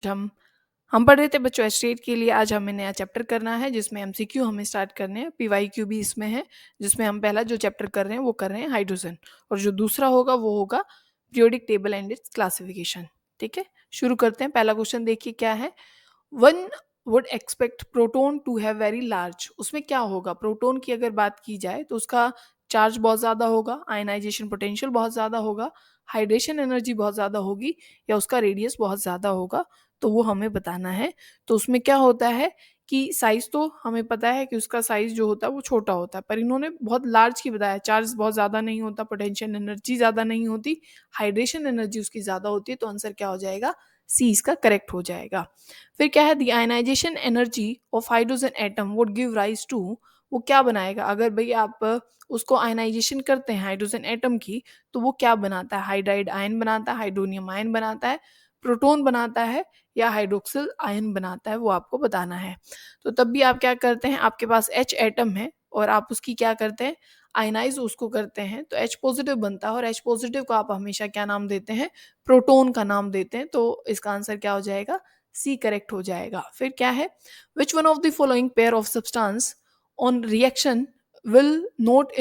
हम पढ़ रहे थे बच्चों H8 के लिए। आज हमें नया चैप्टर करना है जिसमें MCQ हमें स्टार्ट करने हैं, PYQ भी इसमें है, जिसमें हम पहला जो चैप्टर कर रहे हैं वो कर रहे हैं हाइड्रोजन, और जो दूसरा होगा वो होगा periodic table and it's classification. ठीक है, शुरू करते हैं। पहला क्वेश्चन देखिए क्या है। One would expect proton to have very large. उसमें क्या होगा, प्रोटोन की अगर बात की जाए तो उसका चार्ज बहुत ज़्यादा होगा, आयनाइजेशन पोटेंशियल बहुत ज़्यादा होगा, हाइड्रेशन एनर्जी बहुत ज़्यादा होगी, या उसका रेडियस बहुत ज़्यादा होगा, तो वो हमें बताना है। तो उसमें क्या होता है कि साइज़ तो हमें पता है कि उसका साइज़ जो होता है वो छोटा होता है, पर इन्होंने बहुत लार्ज की बताया, चार्ज बहुत ज़्यादा नहीं होता, पोटेंशियल एनर्जी ज़्यादा नहीं होती, हाइड्रेशन एनर्जी उसकी ज़्यादा होती है, तो आंसर क्या हो जाएगा, सी इसका करेक्ट हो जाएगा। फिर क्या है, the ionisation energy of hydrogen atom would give rise to. वो क्या बनाएगा, अगर भाई आप उसको आयनाइजेशन करते हैं हाइड्रोजन एटम की, तो वो क्या बनाता है, हाइड्राइड आयन बनाता है, हाइड्रोनियम आयन बनाता है, प्रोटॉन बनाता है, या हाइड्रोक्सिल आयन बनाता है, वो आपको बताना है। तो तब भी आप क्या करते हैं, आपके पास H एटम है और आप उसकी क्या करते हैं, आयनाइज उसको करते हैं, तो H पॉजिटिव बनता है, और H पॉजिटिव को आप हमेशा क्या नाम देते हैं, प्रोटॉन का नाम देते हैं। तो इसका आंसर क्या हो जाएगा, सी करेक्ट हो जाएगा। फिर क्या है, which one of the following pair of substance on reaction will not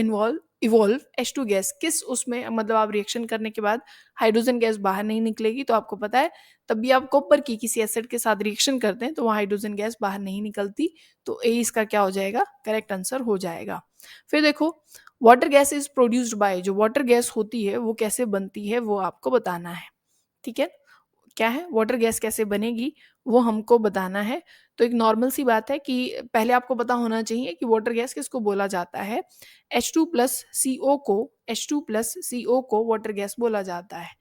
evolve H2 gas. किस उसमें, मतलब आप रिएक्शन करने के बाद हाइड्रोजन गैस बाहर नहीं निकलेगी, तो आपको पता है तब भी आप कॉपर की किसी एसिड के साथ रिएक्शन करते हैं तो वहाँ हाइड्रोजन गैस बाहर नहीं निकलती, तो ए इसका क्या हो जाएगा, करेक्ट आंसर हो जाएगा। फिर देखो, water gas is produced by. जो वाटर गैस होती है वो कैसे बनती है वो आपको बताना है। ठीक है, क्या है, वाटर गैस कैसे बनेगी वो हमको बताना है। तो एक नॉर्मल सी बात है कि पहले आपको पता होना चाहिए कि वाटर गैस किसको बोला जाता है। H2 प्लस CO को, H2 प्लस CO को वाटर गैस बोला जाता है।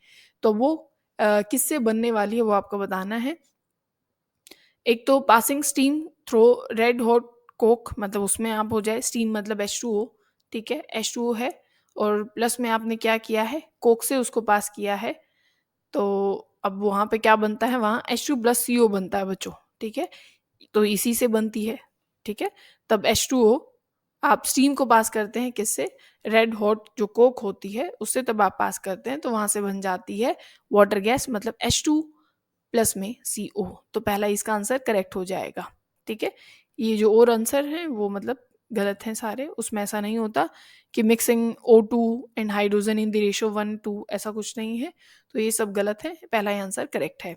तो वो किससे बनने वाली है वो आपको बताना है। एक तो passing steam through red hot coke, मतलब उसमें आप हो जाए, स्टीम मतलब H2O। ठीक है, H2O है, और प्लस में आपने क्या किया है, कोक से उसको पास किया है, तो अब वहाँ पे क्या बनता है, वहाँ H2 प्लस CO बनता है बच्चों। ठीक है, तो इसी से बनती है। ठीक है, तब H2O आप स्टीम को पास करते हैं किससे, रेड हॉट जो कोक होती है उससे, तब आप पास करते हैं तो वहाँ से बन जाती है वाटर गैस, मतलब H2 प्लस में CO। तो पहला इसका आंसर करेक्ट हो जाएगा। ठीक है, ये जो और आंसर हैं वो मतलब गलत हैं सारे, उसमें ऐसा नहीं होता कि mixing O2 and hydrogen in the ratio 1:2, ऐसा कुछ नहीं है, तो ये सब गलत है, पहला ही आंसर करेक्ट है।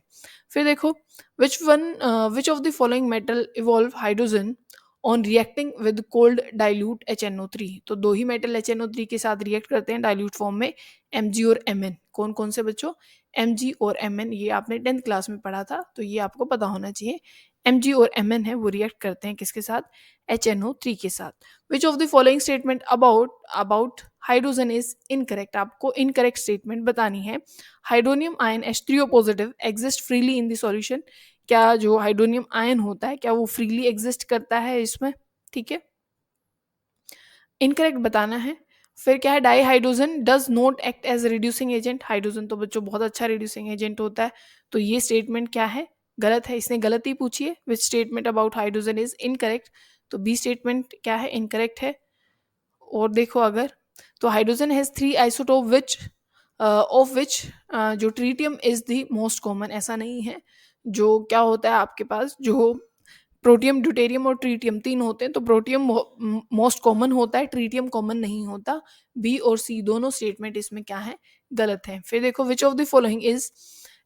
फिर देखो, which of the following metal evolve hydrogen on reacting with cold dilute HNO3। तो दो ही मेटल HNO3 के साथ रिएक्ट करते हैं डाइल्यूट फॉर्म में, Mg और Mn। कौन कौन से बच्चों, Mg और Mn, ये आपने 10th क्लास में पढ़ा था, तो ये आपको पता होना चाहिए। Mg और Mn है वो रिएक्ट करते हैं किसके साथ, HNO3 के साथ। विच of the following statement about hydrogen is incorrect. आपको इनकरेक्ट स्टेटमेंट बतानी है। Hydronium ion H3O positive exist freely in the solution. क्या जो हाइड्रोनियम आयन होता है क्या वो फ्रीली एग्जिस्ट करता है इसमें। ठीक है, इनकरेक्ट बताना है। फिर क्या है, dihydrogen does not act as reducing agent. Hydrogen तो बच्चों बहुत अच्छा रिड्यूसिंग एजेंट होता है, तो ये स्टेटमेंट क्या है, गलत है, इसने गलत ही पूछी है। Which statement about hydrogen is incorrect, तो बी स्टेटमेंट क्या है, इनकरेक्ट है। और देखो अगर, तो hydrogen has 3 isotope which of which जो tritium is the most common, ऐसा नहीं है। जो क्या होता है आपके पास, जो प्रोटियम, ड्यूटेरियम और ट्रीटियम तीन होते हैं, तो प्रोटियम मोस्ट कॉमन होता है, ट्रीटियम कॉमन नहीं होता। बी और सी दोनों स्टेटमेंट इसमें क्या है, गलत है। फिर देखो, which of the following is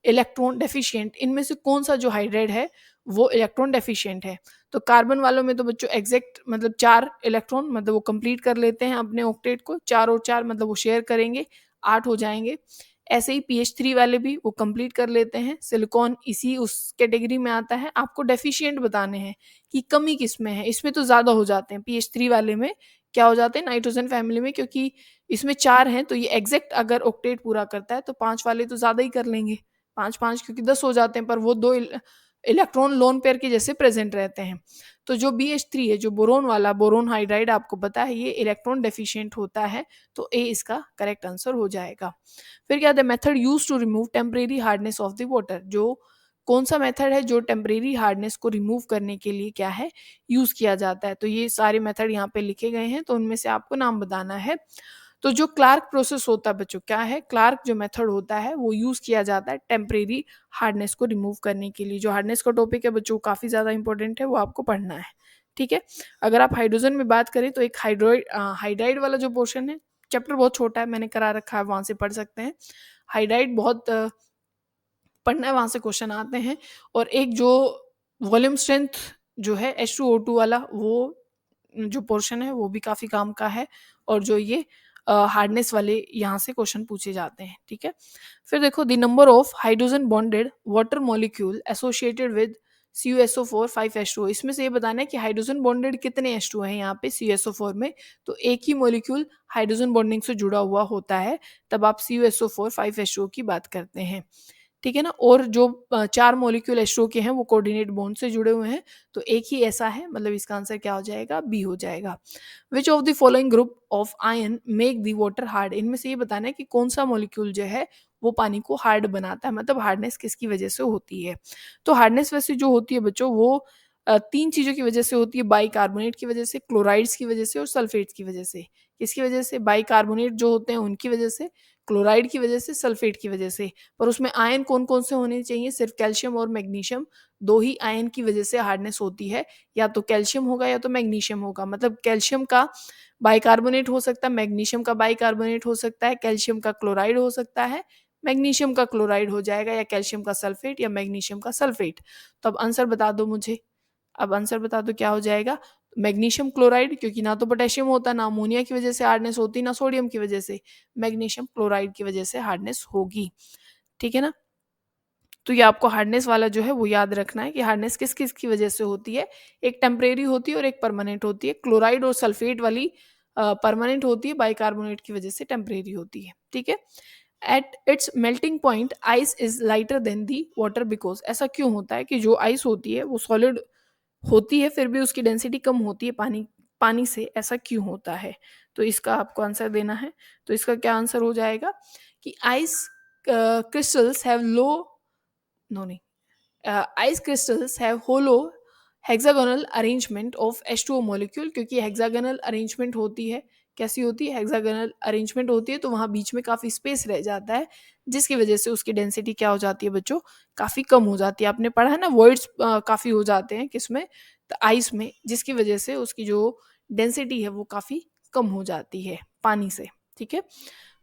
electron deficient. इनमें से कौन सा जो हाइड्राइड है वो इलेक्ट्रॉन डेफिशिएंट है। तो कार्बन वालों में तो बच्चों एग्जैक्ट मतलब 4 इलेक्ट्रॉन, मतलब वो कंप्लीट कर लेते हैं अपने ऑक्टेट को, 4 और 4 मतलब वो शेयर करेंगे, 8 हो जाएंगे। ऐसे ही PH3 वाले भी वो कंप्लीट कर लेते हैं। सिलिकॉन इसी उस कैटेगरी में आता है। आपको डेफिशिएंट बताने हैं कि कमी किस में है, इसमें तो ज़्यादा हो जाते हैं। PH3 वाले में क्या हो जाते हैं, नाइट्रोजन फैमिली में, क्योंकि इसमें 4 हैं, तो ये एग्जैक्ट अगर ऑक्टेट पूरा करता है तो 5 वाले तो ज़्यादा ही कर लेंगे, 5-5 क्योंकि 10 हो जाते हैं, पर वो 2 इलेक्ट्रॉन लोन पेयर के जैसे प्रेजेंट रहते हैं। तो जो BH3 है, जो बोरोन वाला, बोरोन हाइड्राइड आपको पता है ये इलेक्ट्रॉन डेफिशिएंट होता है, तो ए इसका करेक्ट आंसर हो जाएगा। फिर क्या, the method use to remove temporary hardness of the water. जो कौन सा मेथड है जो टेम्परेरी हार्डनेस को रिमूव करने के लिए क्या है, यूज किया जाता है। तो ये सारे मेथड यहाँ पे लिखे गए हैं, तो उनमें से आपको नाम बताना है। तो जो क्लार्क प्रोसेस होता है बच्चों, क्या है, क्लार्क जो मेथड होता है वो यूज़ किया जाता है टेम्परेरी हार्डनेस को रिमूव करने के लिए। जो हार्डनेस का टॉपिक है बच्चों काफ़ी ज़्यादा इंपॉर्टेंट है, वो आपको पढ़ना है, ठीक है। अगर आप हाइड्रोजन में बात करें तो एक हाइड्राइड वाला जो पोर्शन है, चैप्टर बहुत छोटा है, मैंने करा रखा है, वहाँ से पढ़ सकते हैं। हाइड्राइड बहुत पढ़ना है, वहाँ से क्वेश्चन आते हैं। और एक जो वॉल्यूम स्ट्रेंथ जो है H2O2 वाला, वो जो पोर्शन है वो भी काफ़ी काम का है। और जो ये हार्डनेस वाले यहाँ से क्वेश्चन पूछे जाते हैं, ठीक है। फिर देखो the number of hydrogen bonded water molecule associated with CuSO4 5H2O। इसमें से ये बताना है कि हाइड्रोजन बॉन्डेड कितने H2O हैं यहाँ पे CuSO4 में। तो एक ही मॉलिक्यूल हाइड्रोजन बॉन्डिंग से जुड़ा हुआ होता है, तब आप CuSO4 5H2O की बात करते हैं, ठीक है ना। और जो 4 मॉलिक्यूल H2O के हैं वो कोऑर्डिनेट बॉन्ड से जुड़े हुए हैं, तो एक ही ऐसा है, मतलब इसका आंसर क्या हो जाएगा, बी हो जाएगा। विच of the following group of ion make the water hard. इनमें से ये बताना है कि कौन सा मॉलिक्यूल जो है वो पानी को हार्ड बनाता है, मतलब हार्डनेस किसकी वजह से होती है। तो हार्डनेस वैसे जो होती है बच्चों वो 3 चीज़ों की वजह से होती है, बाइकार्बोनेट की वजह से, क्लोराइड्स की वजह से और सल्फेट्स की वजह से। किसकी वजह से, बाइकार्बोनेट जो होते हैं उनकी वजह से, क्लोराइड की वजह से, सल्फेट की वजह से। पर उसमें आयन कौन कौन से होने चाहिए, सिर्फ कैल्शियम और मैग्नीशियम, दो ही आयन की वजह से हार्डनेस होती है, या तो कैल्शियम होगा या तो मैग्नीशियम होगा। मतलब कैल्शियम का बाइकार्बोनेट हो सकता है, मैग्नीशियम का बाइकार्बोनेट हो सकता है, कैल्शियम का क्लोराइड हो सकता है, मैग्नीशियम का क्लोराइड हो जाएगा, या कैल्शियम का सल्फेट या मैग्नीशियम का सल्फेट। तो अब आंसर बता दो मुझे, अब आंसर बता दो क्या हो जाएगा। मैग्नीशियम क्लोराइड, क्योंकि ना तो पोटेशियम होता, ना अमोनिया की वजह से हार्डनेस होती, ना सोडियम की वजह से, मैग्नीशियम क्लोराइड की वजह से हार्डनेस होगी, ठीक है ना। तो ये आपको हार्डनेस वाला जो है वो याद रखना है कि हार्डनेस किस किस की वजह से होती है। एक टेम्परेरी होती है और एक परमानेंट होती है। क्लोराइड और सल्फेट वाली परमानेंट होती है, बाइकार्बोनेट की वजह से टेम्परेरी होती है, ठीक है। At its melting point ice is lighter than the water, because ऐसा क्यों होता है कि जो आइस होती है वो सॉलिड होती है, फिर भी उसकी डेंसिटी कम होती है पानी पानी से, ऐसा क्यों होता है। तो इसका आपको आंसर देना है। तो इसका क्या आंसर हो जाएगा कि ice crystals have low, no नहीं, ice crystals have hollow hexagonal arrangement of H2O molecule, क्योंकि hexagonal arrangement होती है, कैसी होती है, hexagonal arrangement होती है, तो वहाँ बीच में काफ़ी स्पेस रह जाता है, जिसकी वजह से उसकी डेंसिटी क्या हो जाती है बच्चों, काफ़ी कम हो जाती है। आपने पढ़ा है ना, वर्ड्स काफ़ी हो जाते हैं किसमें, तो आइस में, जिसकी वजह से उसकी जो डेंसिटी है वो काफ़ी कम हो जाती है पानी से, ठीक है।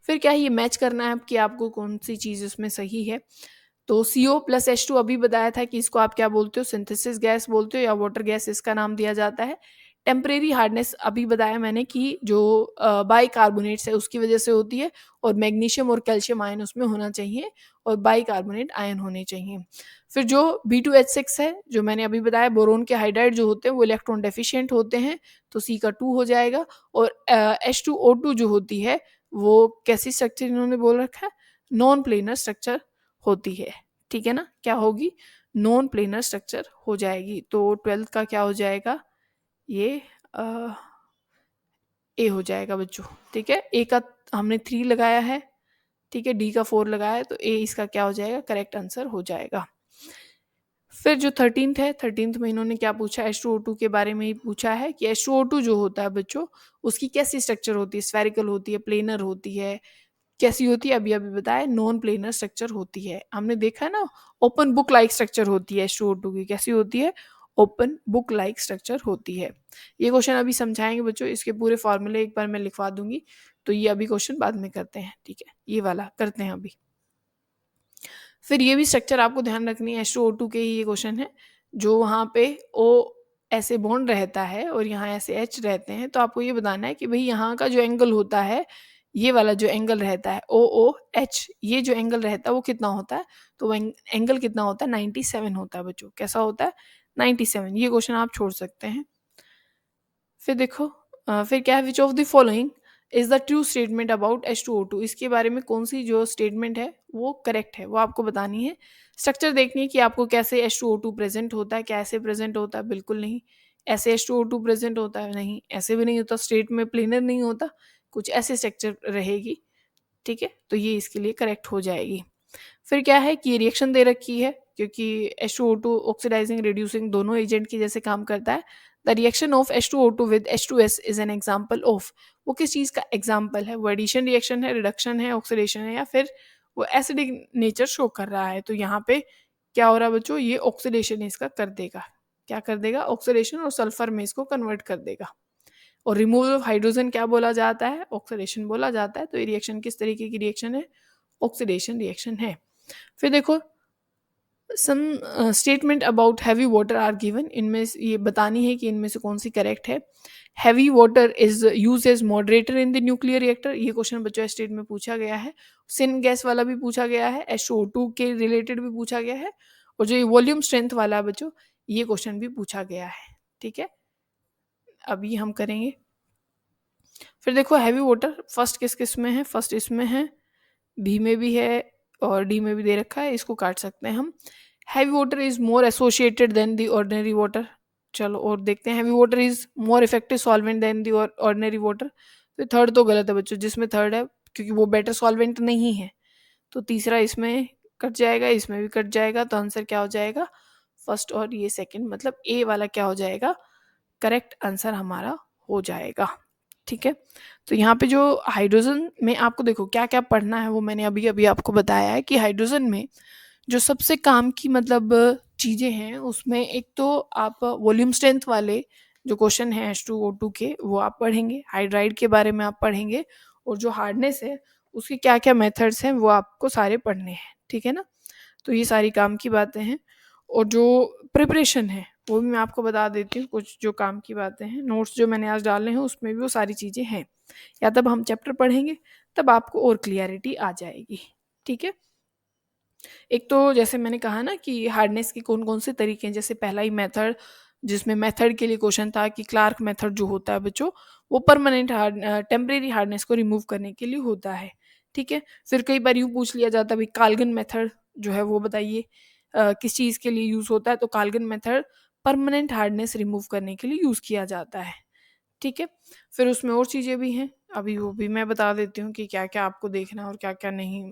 फिर क्या है, ये मैच करना है कि आपको कौन सी चीज़ उसमें सही है। तो CO प्लस H2 अभी बताया था कि इसको आप क्या बोलते हो, सिंथेसिस गैस बोलते हो या वाटर गैस इसका नाम दिया जाता है। टेम्परेरी हार्डनेस अभी बताया मैंने कि जो बाइकार्बोनेट्स है उसकी वजह से होती है, और मैग्नीशियम और कैल्शियम आयन उसमें होना चाहिए, और बाइकार्बोनेट आयन होने चाहिए। फिर जो B2H6 है, जो मैंने अभी बताया, बोरोन के हाइड्राइड जो होते हैं वो इलेक्ट्रॉन डेफिशिएंट होते हैं, तो C का 2 हो जाएगा। और H2O2 जो होती है वो कैसी स्ट्रक्चर इन्होंने बोल रखा है, नॉन प्लेनर स्ट्रक्चर होती है, ठीक है ना। क्या होगी, नॉन प्लेनर स्ट्रक्चर हो जाएगी। तो 12th का क्या हो जाएगा, ये ए हो जाएगा बच्चों, ठीक है। ए का हमने 3 लगाया है, ठीक है, डी का 4 लगाया है, तो ए इसका क्या हो जाएगा, करेक्ट आंसर हो जाएगा। फिर जो 13th है, 13th में इन्होंने क्या पूछा, H2O2 के बारे में ही पूछा है कि H2O2 जो होता है बच्चों, उसकी कैसी स्ट्रक्चर होती है, स्फेरिकल होती है, प्लेनर होती है, कैसी होती है, अभी अभी बताया, नॉन प्लेनर स्ट्रक्चर होती है। हमने देखा है ना, ओपन बुक लाइक स्ट्रक्चर होती है H2O2 की, कैसी होती है, ओपन बुक लाइक स्ट्रक्चर होती है। ये क्वेश्चन अभी समझाएंगे बच्चों, इसके पूरे फॉर्मूले एक बार मैं लिखवा दूंगी, तो ये अभी क्वेश्चन बाद में करते हैं, ठीक है, ये वाला करते हैं अभी। फिर ये भी स्ट्रक्चर आपको ध्यान रखनी है, H2O2 के ही ये क्वेश्चन है, जो वहाँ पे O ऐसे बॉन्ड रहता है और यहाँ ऐसे H रहते हैं, तो आपको ये बताना है कि भाई यहाँ का जो एंगल होता है, ये वाला जो एंगल रहता है OOH, ये जो एंगल रहता है वो कितना होता है, तो वो एंगल कितना होता है, 97 होता है बच्चों। कैसा होता है, 97। ये क्वेश्चन आप छोड़ सकते हैं। फिर देखो फिर क्या है, which of the following is the true statement about H2O2, इसके बारे में कौन सी जो स्टेटमेंट है वो करेक्ट है, वो आपको बतानी है। स्ट्रक्चर देखनी है कि आपको कैसे H2O2 प्रेजेंट होता है, कैसे प्रेजेंट होता है, बिल्कुल नहीं ऐसे H2O2 प्रेजेंट होता है, नहीं ऐसे भी नहीं होता, स्ट्रेट में प्लेनर नहीं होता, कुछ ऐसे स्ट्रक्चर रहेगी, ठीक है। तो ये इसके लिए करेक्ट हो जाएगी। फिर क्या है कि रिएक्शन दे रखी है, क्योंकि H2O2 ऑक्सीडाइजिंग रिड्यूसिंग दोनों एजेंट की जैसे काम करता है। The reaction of H2O2 with H2S is an example of, वो किस चीज़ का एग्जाम्पल है, वो एडिशन रिएक्शन है, रिडक्शन है, ऑक्सीडेशन है, या फिर वो एसिडिक नेचर शो कर रहा है। तो यहाँ पे क्या हो रहा है बच्चों, ये ऑक्सीडेशन इसका कर देगा, क्या कर देगा, ऑक्सीडेशन, और सल्फर में इसको कन्वर्ट कर देगा। और रिमूवल ऑफ हाइड्रोजन क्या बोला जाता है, ऑक्सीडेशन बोला जाता है। तो ये रिएक्शन किस तरीके की रिएक्शन है, ऑक्सीडेशन रिएक्शन है। फिर देखो some statement about heavy water are given, इनमें ये बतानी है कि इनमें से कौन सी करेक्ट है। Heavy water is use as moderator in the nuclear reactor, ये क्वेश्चन बच्चों स्टेट में पूछा गया है। सिन गैस वाला भी पूछा गया है, SO2 के रिलेटेड भी पूछा गया है, और जो ये वॉल्यूम स्ट्रेंथ वाला है बच्चों, ये क्वेश्चन भी पूछा गया है। ठीक है, अभी हम करेंगे। फिर देखो हैवी वाटर फर्स्ट किस किस में है, फर्स्ट इसमें है, बी में भी है और डी में भी दे रखा है, इसको काट सकते हैं हम। Heavy water is more associated than the ordinary water, चलो और देखते हैं। Heavy water is more effective solvent than the ordinary water, तो थर्ड तो गलत है बच्चों, जिसमें थर्ड है क्योंकि वो बेटर सॉल्वेंट नहीं है, तो तीसरा इसमें कट जाएगा, इसमें भी कट जाएगा, तो आंसर क्या हो जाएगा, फर्स्ट और ये सेकंड, मतलब ए वाला क्या हो जाएगा, करेक्ट आंसर हमारा हो जाएगा। ठीक है, तो यहाँ पे जो हाइड्रोजन में आपको देखो क्या क्या पढ़ना है वो मैंने अभी अभी आपको बताया है कि हाइड्रोजन में जो सबसे काम की मतलब चीज़ें हैं उसमें एक तो आप वॉल्यूम स्ट्रेंथ वाले जो क्वेश्चन है H2O2 के वो आप पढ़ेंगे, हाइड्राइड के बारे में आप पढ़ेंगे, और जो हार्डनेस है उसके क्या क्या मेथड्स हैं वो आपको सारे पढ़ने हैं। ठीक है ना, तो ये सारी काम की बातें हैं, और जो प्रिपरेशन है वो भी मैं आपको बता देती हूँ, कुछ जो काम की बातें हैं, नोट्स जो मैंने आज डाले हैं उसमें भी वो सारी चीज़ें हैं, या तब हम चैप्टर पढ़ेंगे तब आपको और क्लियरिटी आ जाएगी। ठीक है, एक तो जैसे मैंने कहा ना कि हार्डनेस के कौन कौन से तरीके हैं, जैसे पहला ही मेथड जिसमें मेथड के लिए क्वेश्चन था कि क्लार्क मेथड जो होता है बच्चों वो परमानेंट टेम्परेरी हार्डनेस को रिमूव करने के लिए होता है। ठीक है, फिर कई बार यूँ पूछ लिया जाता है भाई काल्गन मेथड जो है वो बताइए किस चीज़ के लिए यूज़ होता है, तो काल्गन मेथड परमानेंट हार्डनेस रिमूव करने के लिए यूज़ किया जाता है। ठीक है, फिर उसमें और चीज़ें भी हैं, अभी वो भी मैं बता देती हूँ कि क्या क्या आपको देखना है और क्या क्या नहीं।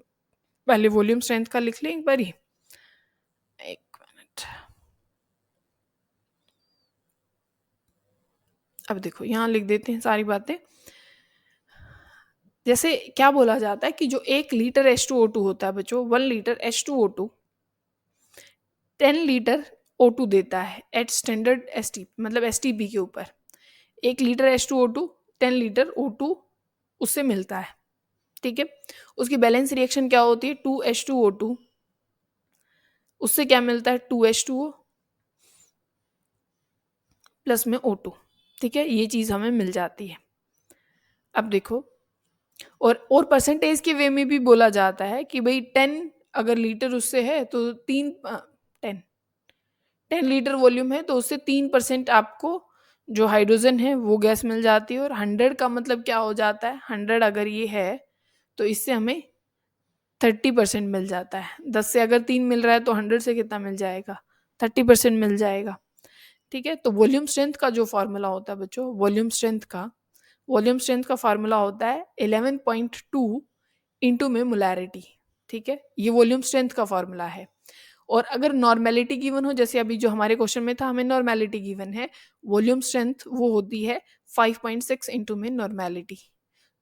पहले वॉल्यूम स्ट्रेंथ का लिख लें एक बार ही, एक मिनट। अब देखो यहाँ लिख देते हैं सारी बातें। जैसे क्या बोला जाता है कि जो 1 लीटर H2O2 होता है बच्चों, 1 लीटर H2O2 10 लीटर O2 देता है एट स्टैंडर्ड ST मतलब STP के ऊपर। 1 लीटर H2O2 10 लीटर O2 उससे मिलता है। ठीक है, उसकी बैलेंस रिएक्शन क्या होती है, 2H2O2 उससे क्या मिलता है 2H2O प्लस में O2। ठीक है, ये चीज़ हमें मिल जाती है। अब देखो और परसेंटेज के वे में भी बोला जाता है कि भाई 10 अगर लीटर उससे है तो 10 लीटर वॉल्यूम है तो उससे 3% आपको जो हाइड्रोजन है वो गैस मिल जाती है, और 100 का मतलब क्या हो जाता है, 100 अगर ये है तो इससे हमें 30% मिल जाता है। 10 से अगर 3 मिल रहा है तो 100 से कितना मिल जाएगा, 30% मिल जाएगा। ठीक है, तो वॉल्यूम स्ट्रेंथ का जो फार्मूला होता है बच्चों, वॉल्यूम स्ट्रेंथ का फार्मूला होता है 11.2 इंटू में मोलैरिटी। ठीक है, ये वॉल्यूम स्ट्रेंथ का फार्मूला है। और अगर नॉर्मेलिटी गिवन हो, जैसे अभी जो हमारे क्वेश्चन में था हमें नॉर्मेलिटी गिवन है, वॉल्यूम स्ट्रेंथ वो होती है 5.6 इंटू में नॉर्मेलिटी,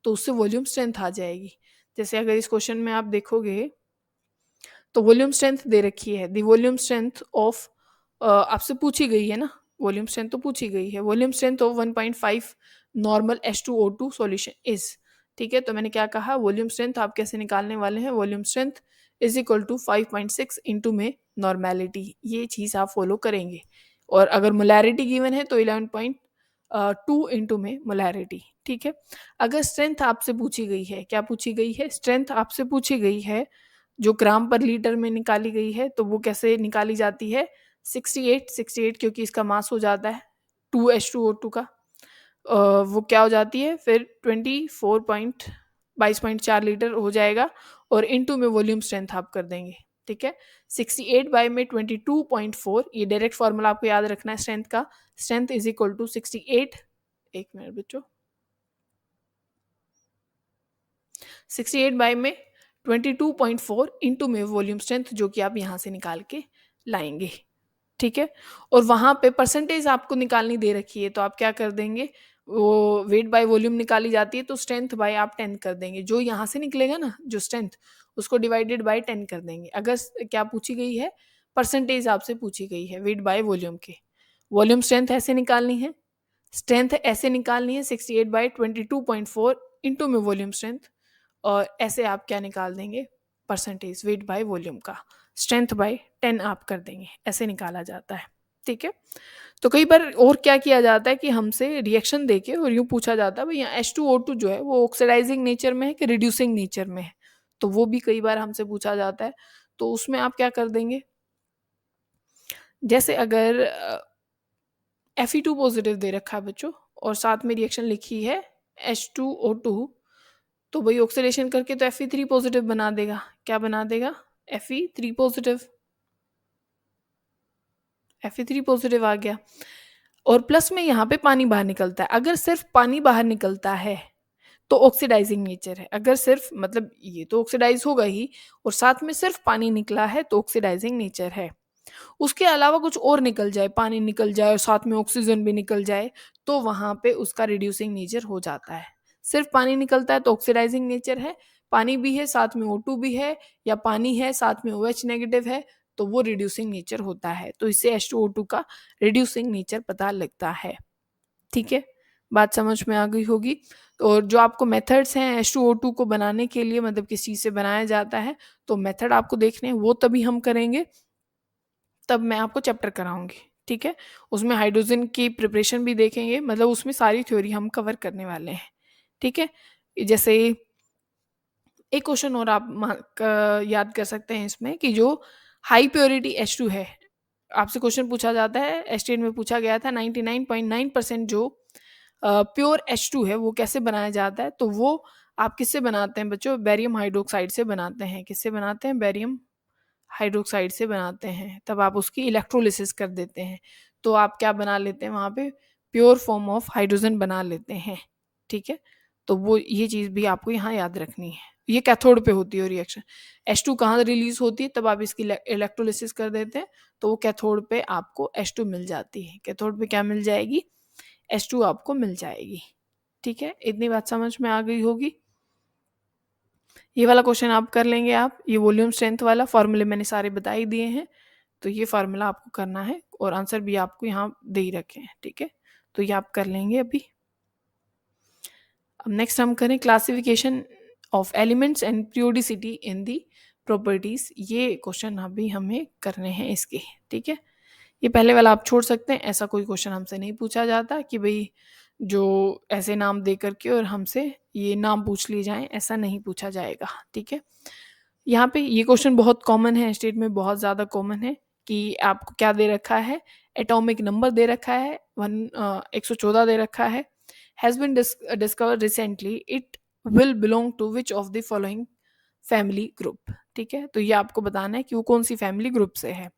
तो उससे वॉल्यूम स्ट्रेंथ आ जाएगी। जैसे अगर इस क्वेश्चन में आप देखोगे तो वॉल्यूम स्ट्रेंथ दे रखी है, दी वॉल्यूम स्ट्रेंथ ऑफ आपसे पूछी गई है ना, वॉल्यूम स्ट्रेंथ तो पूछी गई है, volume strength of 1.5 normal H2O2 solution is. ठीक है, तो मैंने क्या कहा, वॉल्यूम स्ट्रेंथ आप कैसे निकालने वाले हैं, volume strength is equal to 5.6 into में नॉर्मेलिटी, ये चीज़ आप फॉलो करेंगे। और अगर मोलैरिटी गिवन है तो 11.2 इंटू में मोलैरिटी। ठीक है, अगर स्ट्रेंथ आपसे पूछी गई है, क्या पूछी गई है, स्ट्रेंथ आपसे पूछी गई है जो ग्राम पर लीटर में निकाली गई है, तो वो कैसे निकाली जाती है, 68 क्योंकि इसका मास हो जाता है 2H2O2 का, वो क्या हो जाती है फिर 22.4 लीटर हो जाएगा, और इनटू में वॉल्यूम स्ट्रेंथ आप कर देंगे। ठीक है, 68 बाई में 22.4, ये डायरेक्ट फॉर्मूला आपको याद रखना है स्ट्रेंथ का, स्ट्रेंथ इज इक्वल टू 68, एक मिनट बच्चों, 68 बाई में 22.4 इंटू में वॉल्यूम स्ट्रेंथ, जो कि आप यहाँ से निकाल के लाएंगे। ठीक है, और वहाँ पे परसेंटेज आपको निकालनी दे रखी है तो आप क्या कर देंगे, वो वेट बाय वॉल्यूम निकाली जाती है, तो स्ट्रेंथ बाय आप 10 कर देंगे, जो यहाँ से निकलेगा ना जो स्ट्रेंथ, उसको डिवाइडेड बाय 10 कर देंगे। अगर क्या पूछी गई है, परसेंटेज आपसे पूछी गई है वेट बाय वॉल्यूम के, वॉल्यूम स्ट्रेंथ ऐसे निकालनी है, स्ट्रेंथ ऐसे निकालनी है 68/22.4 इंटू में वॉल्यूम स्ट्रेंथ, और ऐसे आप क्या निकाल देंगे, परसेंटेज वेट बाय वॉल्यूम का, स्ट्रेंथ बाय 10 आप कर देंगे, ऐसे निकाला जाता है। ठीक है, तो कई बार और क्या किया जाता है कि हमसे रिएक्शन देके और यूँ पूछा जाता है भैया H2O2 जो है वो ऑक्सीडाइजिंग नेचर में है कि रिड्यूसिंग नेचर में है, तो वो भी कई बार हमसे पूछा जाता है। तो उसमें आप क्या कर देंगे, जैसे अगर Fe2 पॉजिटिव दे रखा है बच्चों और साथ में रिएक्शन लिखी है H2O2, तो वही ऑक्सीडेशन करके तो Fe3 पॉजिटिव बना देगा। क्या बना देगा, Fe3 पॉजिटिव, Fe3 पॉजिटिव आ गया। और प्लस में यहाँ पे पानी बाहर निकलता है, अगर सिर्फ पानी बाहर निकलता है तो ऑक्सीडाइजिंग नेचर है, अगर सिर्फ मतलब ये तो ऑक्सीडाइज होगा ही, और साथ में सिर्फ पानी निकला है तो ऑक्सीडाइजिंग नेचर है। उसके अलावा कुछ और निकल जाए, पानी निकल जाए और साथ में ऑक्सीजन भी निकल जाए, तो वहां पे उसका रिड्यूसिंग नेचर हो जाता है। सिर्फ पानी निकलता है तो ऑक्सीडाइजिंग नेचर है, पानी भी है साथ में O2 भी है, या पानी है साथ में OH नेगेटिव है, तो वो रिड्यूसिंग नेचर होता है। तो इससे H2O2 का रिड्यूसिंग नेचर पता लगता है। ठीक है, बात समझ में आ गई होगी। और जो आपको मेथड्स हैं H2O2 को बनाने के लिए, मतलब किस चीज़ से बनाया जाता है, तो मेथड आपको देखने हैं, वो तभी हम करेंगे तब मैं आपको चैप्टर कराऊंगी। ठीक है, उसमें हाइड्रोजन की प्रिपरेशन भी देखेंगे, मतलब उसमें सारी थ्योरी हम कवर करने वाले हैं। ठीक है, जैसे एक क्वेश्चन और आप याद कर सकते हैं इसमें कि जो हाई प्योरिटी H2 है, आपसे क्वेश्चन पूछा जाता है, एस्टेट में पूछा गया था 99.9% जो प्योर H2 है वो कैसे बनाया जाता है, तो वो आप किससे बनाते हैं बच्चों, बेरियम हाइड्रोक्साइड से बनाते हैं। किससे बनाते हैं, बेरियम हाइड्रोक्साइड से बनाते हैं। तब आप उसकी इलेक्ट्रोलिसिस कर देते हैं, तो आप क्या बना लेते हैं वहाँ पे, प्योर फॉर्म ऑफ हाइड्रोजन बना लेते हैं। ठीक है, तो वो ये चीज़ भी आपको यहाँ याद रखनी है। ये कैथोड पे होती है रिएक्शन, H2 कहाँ रिलीज होती है, तब आप इसकी इलेक्ट्रोलिसिस कर देते हैं, तो वो कैथोड पे आपको H2 मिल जाती है। कैथोड पे क्या मिल जाएगी, H2 आपको मिल जाएगी। ठीक है, इतनी बात समझ में आ गई होगी। ये वाला क्वेश्चन आप कर लेंगे, आप ये वॉल्यूम स्ट्रेंथ वाला फॉर्मूले मैंने सारे बता ही दिए हैं, तो ये फार्मूला आपको करना है और आंसर भी आपको यहाँ दे ही रखे हैं। ठीक है, तो ये आप कर लेंगे अभी। अब नेक्स्ट हम करें classification of elements and periodicity in the properties. ये क्वेश्चन अभी हमें करने हैं इसके। ठीक है, ये पहले वाला आप छोड़ सकते हैं, ऐसा कोई क्वेश्चन हमसे नहीं पूछा जाता कि भाई जो ऐसे नाम दे करके और हमसे ये नाम पूछ लिए जाएं, ऐसा नहीं पूछा जाएगा। ठीक है, यहाँ पे ये क्वेश्चन बहुत कॉमन है, स्टेट में बहुत ज़्यादा कॉमन है कि आपको क्या दे रखा है, एटॉमिक नंबर दे रखा है 114 दे रखा है, has been discovered recently, it will belong to which of the following family group. ठीक है, तो ये आपको बताना है कि वो कौन सी फैमिली ग्रुप से है।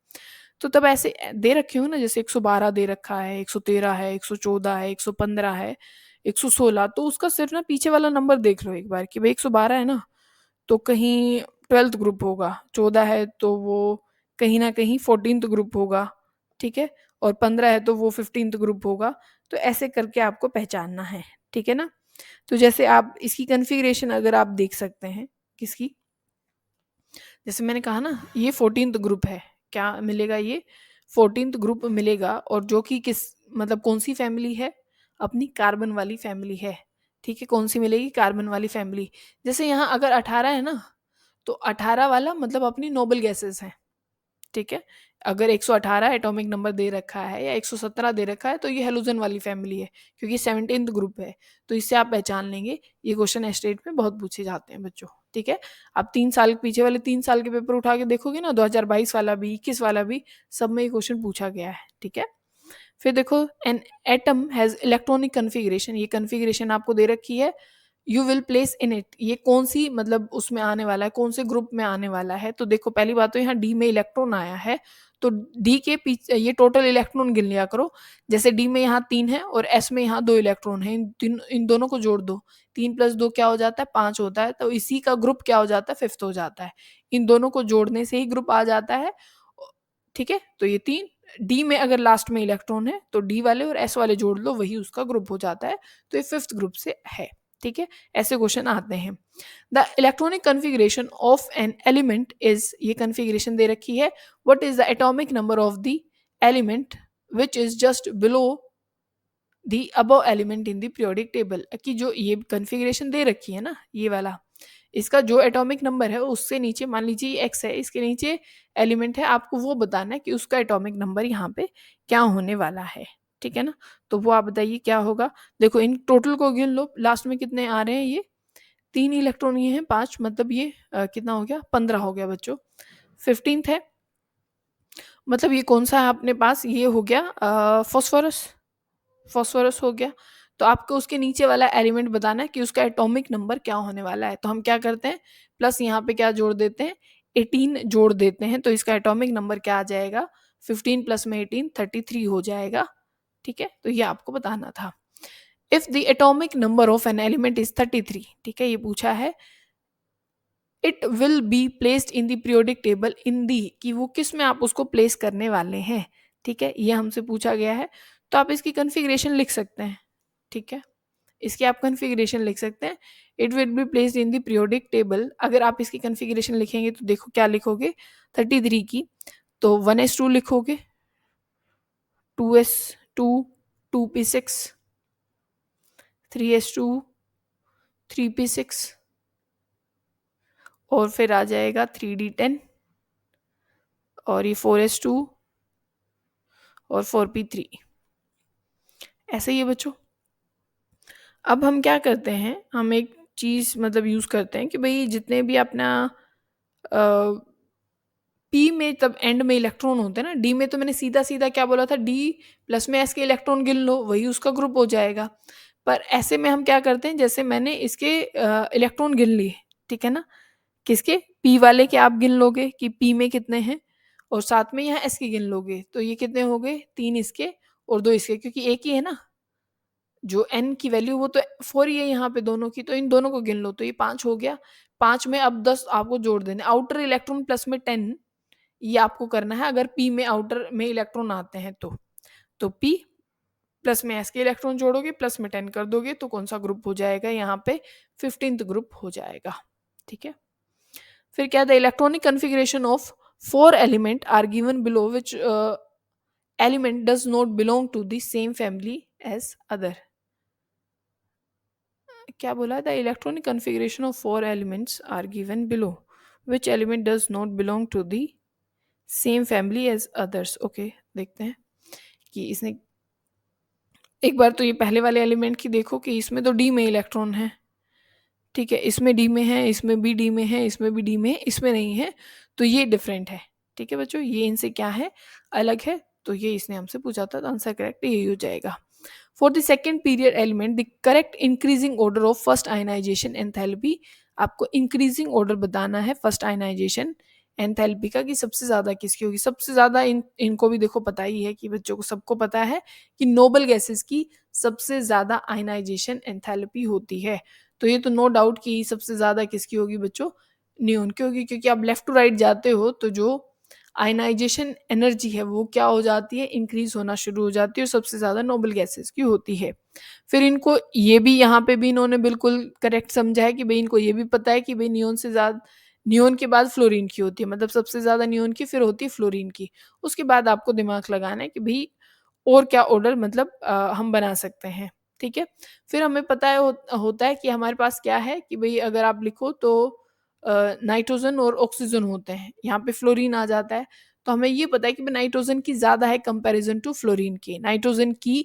तो तब ऐसे दे रखे हो ना, जैसे 112 दे रखा है, 113 है, 114 है, 115 है, 116, तो उसका सिर्फ ना पीछे वाला नंबर देख लो एक बार कि भाई 112 है ना, तो कहीं 12th ग्रुप होगा, 14 है तो वो कहीं ना कहीं 14th ग्रुप होगा। ठीक है, और 15 है तो वो 15th ग्रुप होगा। तो ऐसे करके आपको पहचानना है। ठीक है ना, तो जैसे आप इसकी कन्फिग्रेशन अगर आप देख सकते हैं, किसकी, जैसे मैंने कहा ना ये 14th ग्रुप है, क्या मिलेगा, ये 14th ग्रुप मिलेगा, और जो कि किस मतलब कौन सी फैमिली है, अपनी कार्बन वाली फैमिली है। ठीक है, कौन सी मिलेगी, कार्बन वाली फैमिली। जैसे यहाँ अगर 18 है ना, तो 18 वाला मतलब अपनी नोबल गैसेस हैं। ठीक है, अगर 118 एटॉमिक नंबर दे रखा है या 117 दे रखा है, तो ये हेलोजन वाली फैमिली है, क्योंकि 17th ग्रुप है। तो इससे आप पहचान लेंगे। ये क्वेश्चन स्टेट में बहुत पूछे जाते हैं बच्चों। ठीक है, आप 3 साल पीछे वाले 3 साल के पेपर उठा के देखोगे ना, 2022 वाला भी, 21 वाला भी, सब में ये क्वेश्चन पूछा गया है। ठीक है, फिर देखो N atom has electronic configuration, ये कन्फिग्रेशन आपको दे रखी है, you will place in it, ये कौन सी मतलब उसमें आने वाला है, कौन से ग्रुप में आने वाला है। तो देखो पहली बात तो यहाँ डी में इलेक्ट्रॉन आया है, तो डी के पीछे ये टोटल इलेक्ट्रॉन गिन लिया करो। जैसे डी में यहाँ 3 है और एस में यहाँ 2 इलेक्ट्रॉन है, इन दोनों को जोड़ दो, 3 + 2 क्या हो जाता है, 5 होता है। तो इसी का ग्रुप क्या हो जाता है, 5th हो जाता है। इन दोनों को जोड़ने से ही ग्रुप आ जाता है। ठीक है, तो ये 3 डी में अगर लास्ट में इलेक्ट्रॉन है तो डी वाले और एस वाले जोड़ लो, वही उसका ग्रुप हो जाता है। तो ये फिफ्थ ग्रुप से है। ठीक है, ऐसे क्वेश्चन आते हैं। The electronic configuration of an element is, ये कन्फिग्रेशन दे रखी है, what is the atomic number of the element which is just below the above element in the periodic table. कि जो ये कन्फिग्रेशन दे रखी है ना, ये वाला, इसका जो एटॉमिक नंबर है उससे नीचे, मान लीजिए ये एक्स है, इसके नीचे एलिमेंट है, आपको वो बताना है कि उसका एटॉमिक नंबर यहाँ पे क्या होने वाला है। ठीक है ना, तो वो आप बताइए क्या होगा। देखो इन टोटल को गिन लो, लास्ट में कितने आ रहे हैं, ये 3 इलेक्ट्रॉन ये हैं, 5, मतलब ये कितना हो गया, 15 हो गया बच्चों। 15th है, मतलब ये कौन सा है अपने पास, ये हो गया फॉस्फोरस, फॉस्फोरस हो गया। तो आपको उसके नीचे वाला एलिमेंट बताना है कि उसका एटॉमिक नंबर क्या होने वाला है। तो हम क्या करते हैं, प्लस यहाँ पे क्या जोड़ देते हैं, 18 जोड़ देते हैं। तो इसका एटॉमिक नंबर क्या आ जाएगा, 15 प्लस में 18 33 हो जाएगा। ठीक है, तो ये आपको बताना था। If the atomic number of an element is 33, ठीक है, ये पूछा है, it will be placed in the periodic table in the, कि वो किस में आप उसको प्लेस करने वाले हैं। ठीक है, ये हमसे पूछा गया है। तो आप इसकी कन्फिग्रेशन लिख सकते हैं। ठीक है, इसकी आप कन्फिग्रेशन लिख सकते हैं, it will be placed in the periodic table. अगर आप इसकी कन्फिग्रेशन लिखेंगे तो देखो क्या लिखोगे, 33 की, तो 1s2 लिखोगे, 2s2 2p6, 3s2 3p6, और फिर आ जाएगा 3d10, और ये 4s2 और 4p3। ऐसे ही है बच्चों। अब हम क्या करते हैं, हम एक चीज़ मतलब यूज़ करते हैं कि भाई जितने भी अपना पी में तब एंड में इलेक्ट्रॉन होते हैं ना, डी में तो मैंने सीधा सीधा क्या बोला था, डी प्लस में एस के इलेक्ट्रॉन गिन लो, वही उसका ग्रुप हो जाएगा। पर ऐसे में हम क्या करते हैं, जैसे मैंने इसके इलेक्ट्रॉन गिन लिए, ठीक है ना, किसके, पी वाले के आप गिन लोगे कि पी में कितने हैं, और साथ में यहाँ एस के गिन लोगे, तो ये कितने हो गए, 3 इसके और 2 इसके, क्योंकि एक ही है ना, जो एन की वैल्यू वो तो 4 ही है यहाँ पे दोनों की, तो इन दोनों को गिन लो, तो ये 5 हो गया। 5 में अब 10 आपको जोड़ देने, आउटर इलेक्ट्रॉन प्लस में 10, ये आपको करना है अगर पी में आउटर में इलेक्ट्रॉन आते हैं तो पी प्लस में एस के इलेक्ट्रॉन जोड़ोगे, प्लस में 10 कर दोगे, तो कौन सा ग्रुप हो जाएगा यहाँ पे, 15th ग्रुप हो जाएगा। ठीक है, फिर क्या, the electronic configuration of 4 element are given below which element does not belong to the same family as other. क्या बोला, the electronic configuration of 4 elements are given below which element does not belong to the same family as others. Okay, देखते हैं कि इसने, एक बार तो ये पहले वाले एलिमेंट की देखो कि इसमें तो डी में इलेक्ट्रॉन है, ठीक है, इसमें डी में है, इसमें भी डी में है, इसमें भी डी में है, इसमें नहीं है, तो ये डिफरेंट है। ठीक है बच्चों, ये इनसे क्या है, अलग है, तो ये इसने हमसे पूछा था, तो आंसर करेक्ट यही हो जाएगा। For the second period element the correct increasing order of first ionisation enthalpy, आपको इंक्रीजिंग ऑर्डर बताना है फर्स्ट आयनाइजेशन एंथैल्पी का, कि सबसे ज्यादा किसकी होगी। सबसे ज्यादा इनको भी देखो पता ही है, कि बच्चों को सबको पता है कि नोबल गैसेस की सबसे ज्यादा आयनाइजेशन एंथैल्पी होती है। तो ये तो नो डाउट कि सबसे ज्यादा किसकी होगी बच्चों, नियोन की होगी, क्योंकि आप लेफ्ट टू राइट जाते हो तो जो आयनाइजेशन एनर्जी है वो क्या हो जाती है, इंक्रीज होना शुरू हो जाती है, और सबसे ज्यादा नोबल गैसेस की होती है। फिर इनको ये भी, यहाँ पे भी इन्होंने बिल्कुल करेक्ट समझा है कि भाई इनको ये भी पता है कि भाई नियोन से ज्यादा, नियोन के बाद फ्लोरीन की होती है, मतलब सबसे ज्यादा नियोन की, फिर होती है फ्लोरीन की। उसके बाद आपको दिमाग लगाना है कि भाई और क्या ऑर्डर मतलब हम बना सकते हैं। ठीक है, फिर हमें पता है होता है कि हमारे पास क्या है, कि भाई अगर आप लिखो तो नाइट्रोजन और ऑक्सीजन होते हैं, यहाँ पे फ्लोरीन आ जाता है, तो हमें ये पता है कि नाइट्रोजन की ज्यादा है कंपैरिजन टू फ्लोरीन की, नाइट्रोजन की,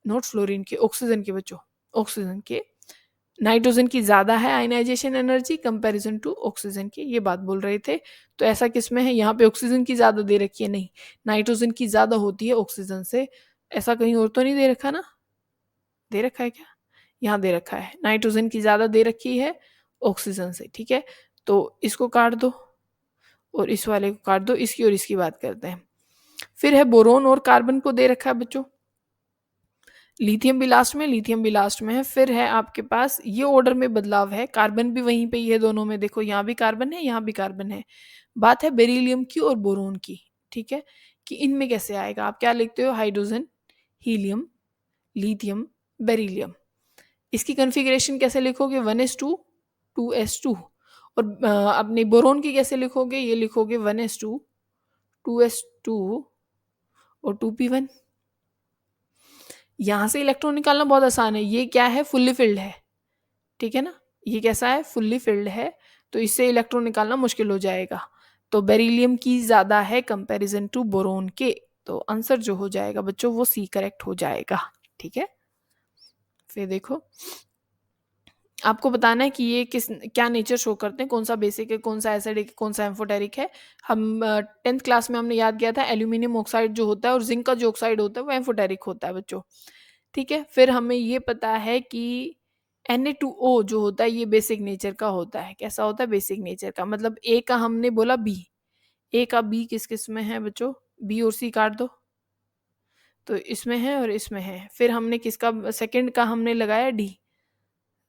नॉट फ्लोरीन की, ऑक्सीजन के बच्चों, ऑक्सीजन के, नाइट्रोजन की ज्यादा है ionization energy comparison to oxygen की, ये बात बोल रहे थे। तो ऐसा किसमें है, यहाँ पे ऑक्सीजन की ज्यादा दे रखी है, नहीं, नाइट्रोजन की ज्यादा होती है ऑक्सीजन से। ऐसा कहीं और तो नहीं दे रखा ना, दे रखा है क्या, यहाँ दे रखा है, नाइट्रोजन की ज्यादा दे रखी है ऑक्सीजन से। ठीक है, तो इसको काट दो और इस वाले को काट दो, इसकी और इसकी बात करते हैं। फिर है बोरोन और कार्बन को दे रखा है बच्चों, लिथियम भी लास्ट में, लिथियम भी लास्ट में है। फिर है आपके पास, ये ऑर्डर में बदलाव है, कार्बन भी वहीं पे ही है दोनों में, देखो यहाँ भी कार्बन है, यहाँ भी कार्बन है। बात है बेरिलियम की और बोरोन की। ठीक है, कि इनमें कैसे आएगा। आप क्या लिखते हो, हाइड्रोजन, हीलियम, लिथियम, बेरिलियम। इसकी कॉन्फ़िगरेशन कैसे लिखोगे, 1s2 2s2। और अपने बोरोन की कैसे लिखोगे, ये लिखोगे 1s2 2s2 और 2p1। यहां से इलेक्ट्रॉन निकालना बहुत आसान है। ये क्या है, फुल्ली फिल्ड है, ठीक है ना। ये कैसा है, फुल्ली फिल्ड है, तो इससे इलेक्ट्रॉन निकालना मुश्किल हो जाएगा। तो बेरिलियम की ज्यादा है कंपैरिजन टू बोरोन के, तो आंसर जो हो जाएगा बच्चों वो सी करेक्ट हो जाएगा, ठीक है। फिर देखो, आपको बताना है कि ये किस क्या नेचर शो करते हैं, कौन सा बेसिक है, कौन सा एसिडिक है, कौन सा एम्फोटेरिक है। हम 10th क्लास में हमने याद किया था एल्यूमिनियम ऑक्साइड जो होता है और जिंक का जो ऑक्साइड होता है वो एम्फोटेरिक होता है बच्चों, ठीक है। फिर हमें ये पता है कि Na2O जो होता है ये बेसिक नेचर का होता है। कैसा होता है, बेसिक नेचर का। मतलब ए का हमने बोला बी, ए का बी किस किस में है बच्चों, बी और सी काट दो, तो इसमें है और इसमें है। फिर हमने किसका, सेकंड का हमने लगाया डी,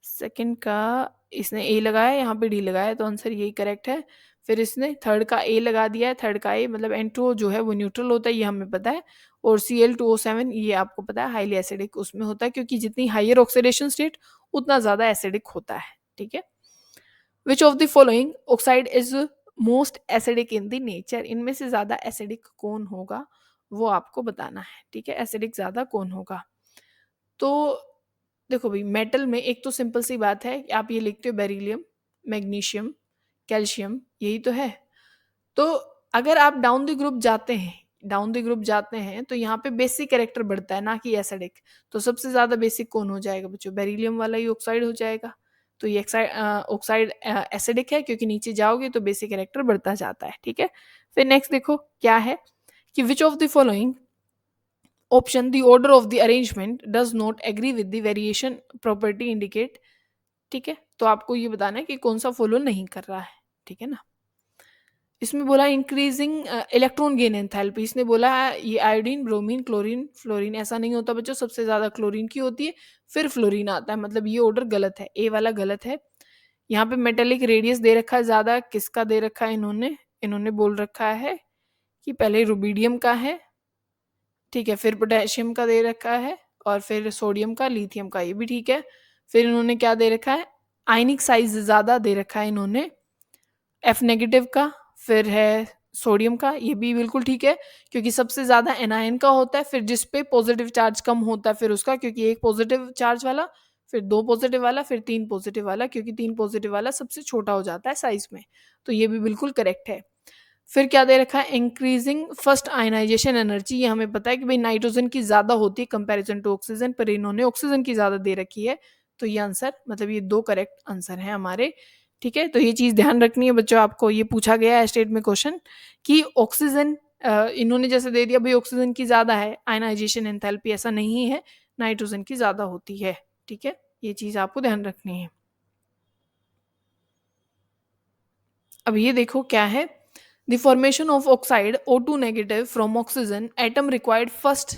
सेकंड का इसने ए लगाया, यहाँ पे डी लगाया, तो आंसर यही करेक्ट है। फिर इसने थर्ड का ए लगा दिया है, थर्ड का ए मतलब N2O जो है वो न्यूट्रल होता है, ये हमें पता है। और Cl2O7 ये आपको पता है हाईली एसिडिक उसमें होता है, क्योंकि जितनी हायर ऑक्सीडेशन स्टेट उतना ज्यादा एसिडिक होता है, ठीक है। Which of the following oxide is most acidic in the nature, इनमें से ज्यादा एसिडिक कौन होगा वो आपको बताना है, ठीक है। एसिडिक ज्यादा कौन होगा, तो देखो भाई मेटल में एक तो सिंपल सी बात है कि आप ये लिखते हो बेरिलियम, मैग्नीशियम, कैल्शियम, यही तो है। तो अगर आप डाउन द ग्रुप जाते हैं, डाउन द ग्रुप जाते हैं तो यहाँ पे बेसिक कैरेक्टर बढ़ता है ना कि एसिडिक। तो सबसे ज्यादा बेसिक कौन हो जाएगा बच्चों, बेरिलियम वाला ही ऑक्साइड हो जाएगा। तो ये ऑक्साइड एसिडिक है, क्योंकि नीचे जाओगे तो बेसिक कैरेक्टर बढ़ता जाता है, ठीक है। फिर नेक्स्ट देखो क्या है कि which of the following option the order of the arrangement does not agree with the variation property indicate, ठीक है। तो आपको ये बताना है कि कौन सा फॉलो नहीं कर रहा है, ठीक है ना। इसमें बोला इंक्रीजिंग इलेक्ट्रॉन गेन एंथैल्पी, इसने बोला है ये आयोडीन, ब्रोमीन, क्लोरीन, फ्लोरीन। ऐसा नहीं होता बच्चों, सबसे ज्यादा क्लोरीन की होती है, फिर फ्लोरीन आता है, मतलब ये ऑर्डर गलत है, ए वाला गलत है। यहाँ पे मेटेलिक रेडियस दे रखा है ज्यादा, किसका दे रखा है इन्होंने, इन्होंने बोल रखा है कि पहले रुबीडियम का है, ठीक है, फिर पोटेशियम का दे रखा है, और फिर सोडियम का, लिथियम का, ये भी ठीक है। फिर इन्होंने क्या दे रखा है, आयनिक साइज ज्यादा दे रखा है इन्होंने, एफ नेगेटिव का। फिर है सोडियम का, ये भी बिल्कुल ठीक है, क्योंकि सबसे ज्यादा एनायन का होता है। फिर जिस पे पॉजिटिव चार्ज कम होता है फिर उसका, क्योंकि एक पॉजिटिव चार्ज वाला, फिर दो पॉजिटिव वाला, फिर तीन पॉजिटिव वाला, क्योंकि तीन पॉजिटिव वाला सबसे छोटा हो जाता है साइज में। तो ये भी बिल्कुल करेक्ट है। फिर क्या दे रखा है, इंक्रीजिंग फर्स्ट आयनाइजेशन एनर्जी, ये हमें पता है कि भाई नाइट्रोजन की ज्यादा होती है कंपैरिजन टू ऑक्सीजन, पर इन्होंने ऑक्सीजन की ज्यादा दे रखी है। तो ये आंसर, मतलब ये दो करेक्ट आंसर हैं हमारे, ठीक है। तो ये चीज ध्यान रखनी है बच्चों, आपको ये पूछा गया है स्टेट में क्वेश्चन कि ऑक्सीजन इन्होंने जैसे दे दिया भाई ऑक्सीजन की ज्यादा है आयनाइजेशन एंथैल्पी, ऐसा नहीं है, नाइट्रोजन की ज्यादा होती है, ठीक है। ये चीज आपको ध्यान रखनी है। अब ये देखो क्या है, the formation of oxide O2 negative from oxygen atom required first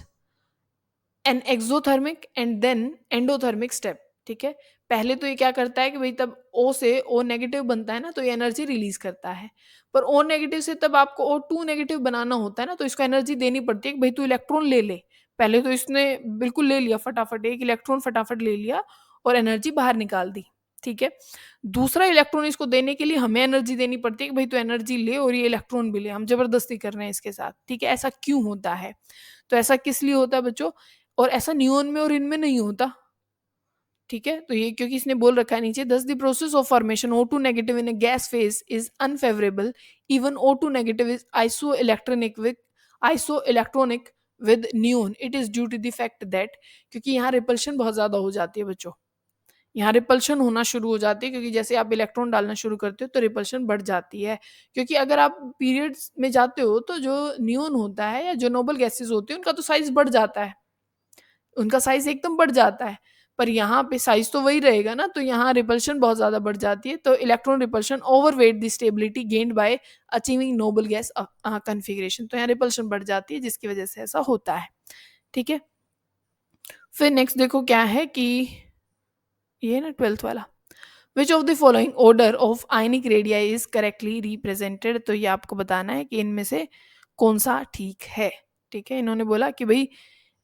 an exothermic and then endothermic step, ठीक है। पहले तो ये क्या करता है कि भाई तब O से O नेगेटिव बनता है ना, तो ये एनर्जी रिलीज करता है। पर O नेगेटिव से तब आपको O2 नेगेटिव बनाना होता है ना, तो इसको एनर्जी देनी पड़ती है कि भाई तू इलेक्ट्रॉन ले ले। पहले तो इसने बिल्कुल ले लिया फटाफट, एक इलेक्ट्रॉन फटाफट ले लिया और एनर्जी बाहर निकाल दी, ठीक है। दूसरा इलेक्ट्रॉन इसको देने के लिए हमें एनर्जी देनी पड़ती है कि भाई तू एनर्जी ले और ये इलेक्ट्रॉन भी ले, हम जबरदस्ती कर रहे हैं इसके साथ, ठीक है। ऐसा क्यों होता है, तो ऐसा किस लिए होता है बच्चों, और ऐसा नियोन में और इनमें नहीं होता, ठीक है। तो ये क्योंकि इसने बोल रखा है नीचे, thus the process of formation O2 negative in a gas phase is unfavourable, even O2 negative is isoelectronic with neon, it is due to the fact that, क्योंकि यहाँ रिपल्शन बहुत ज्यादा हो जाती है बच्चों, यहाँ रिपल्शन होना शुरू हो जाती है, क्योंकि जैसे आप इलेक्ट्रॉन डालना शुरू करते हो तो रिपल्शन बढ़ जाती है। क्योंकि अगर आप पीरियड्स में जाते हो तो जो नियोन होता है या जो नोबल गैसेस होती है उनका तो साइज बढ़ जाता है, उनका साइज एकदम बढ़ जाता है। पर यहाँ पे साइज तो वही रहेगा ना, तो यहाँ रिपल्शन बहुत ज्यादा बढ़ जाती है। तो electron repulsion overweight the stability gained by achieving noble gas configuration, तो यहाँ रिपल्शन बढ़ जाती है जिसकी वजह से ऐसा होता है, ठीक है। फिर नेक्स्ट देखो क्या है कि ये ना 12th वाला, विच of the following order of ionic radii is correctly represented, तो ये आपको बताना है कि इनमें से कौन सा ठीक है। ठीक है, इन्होंने बोला कि भाई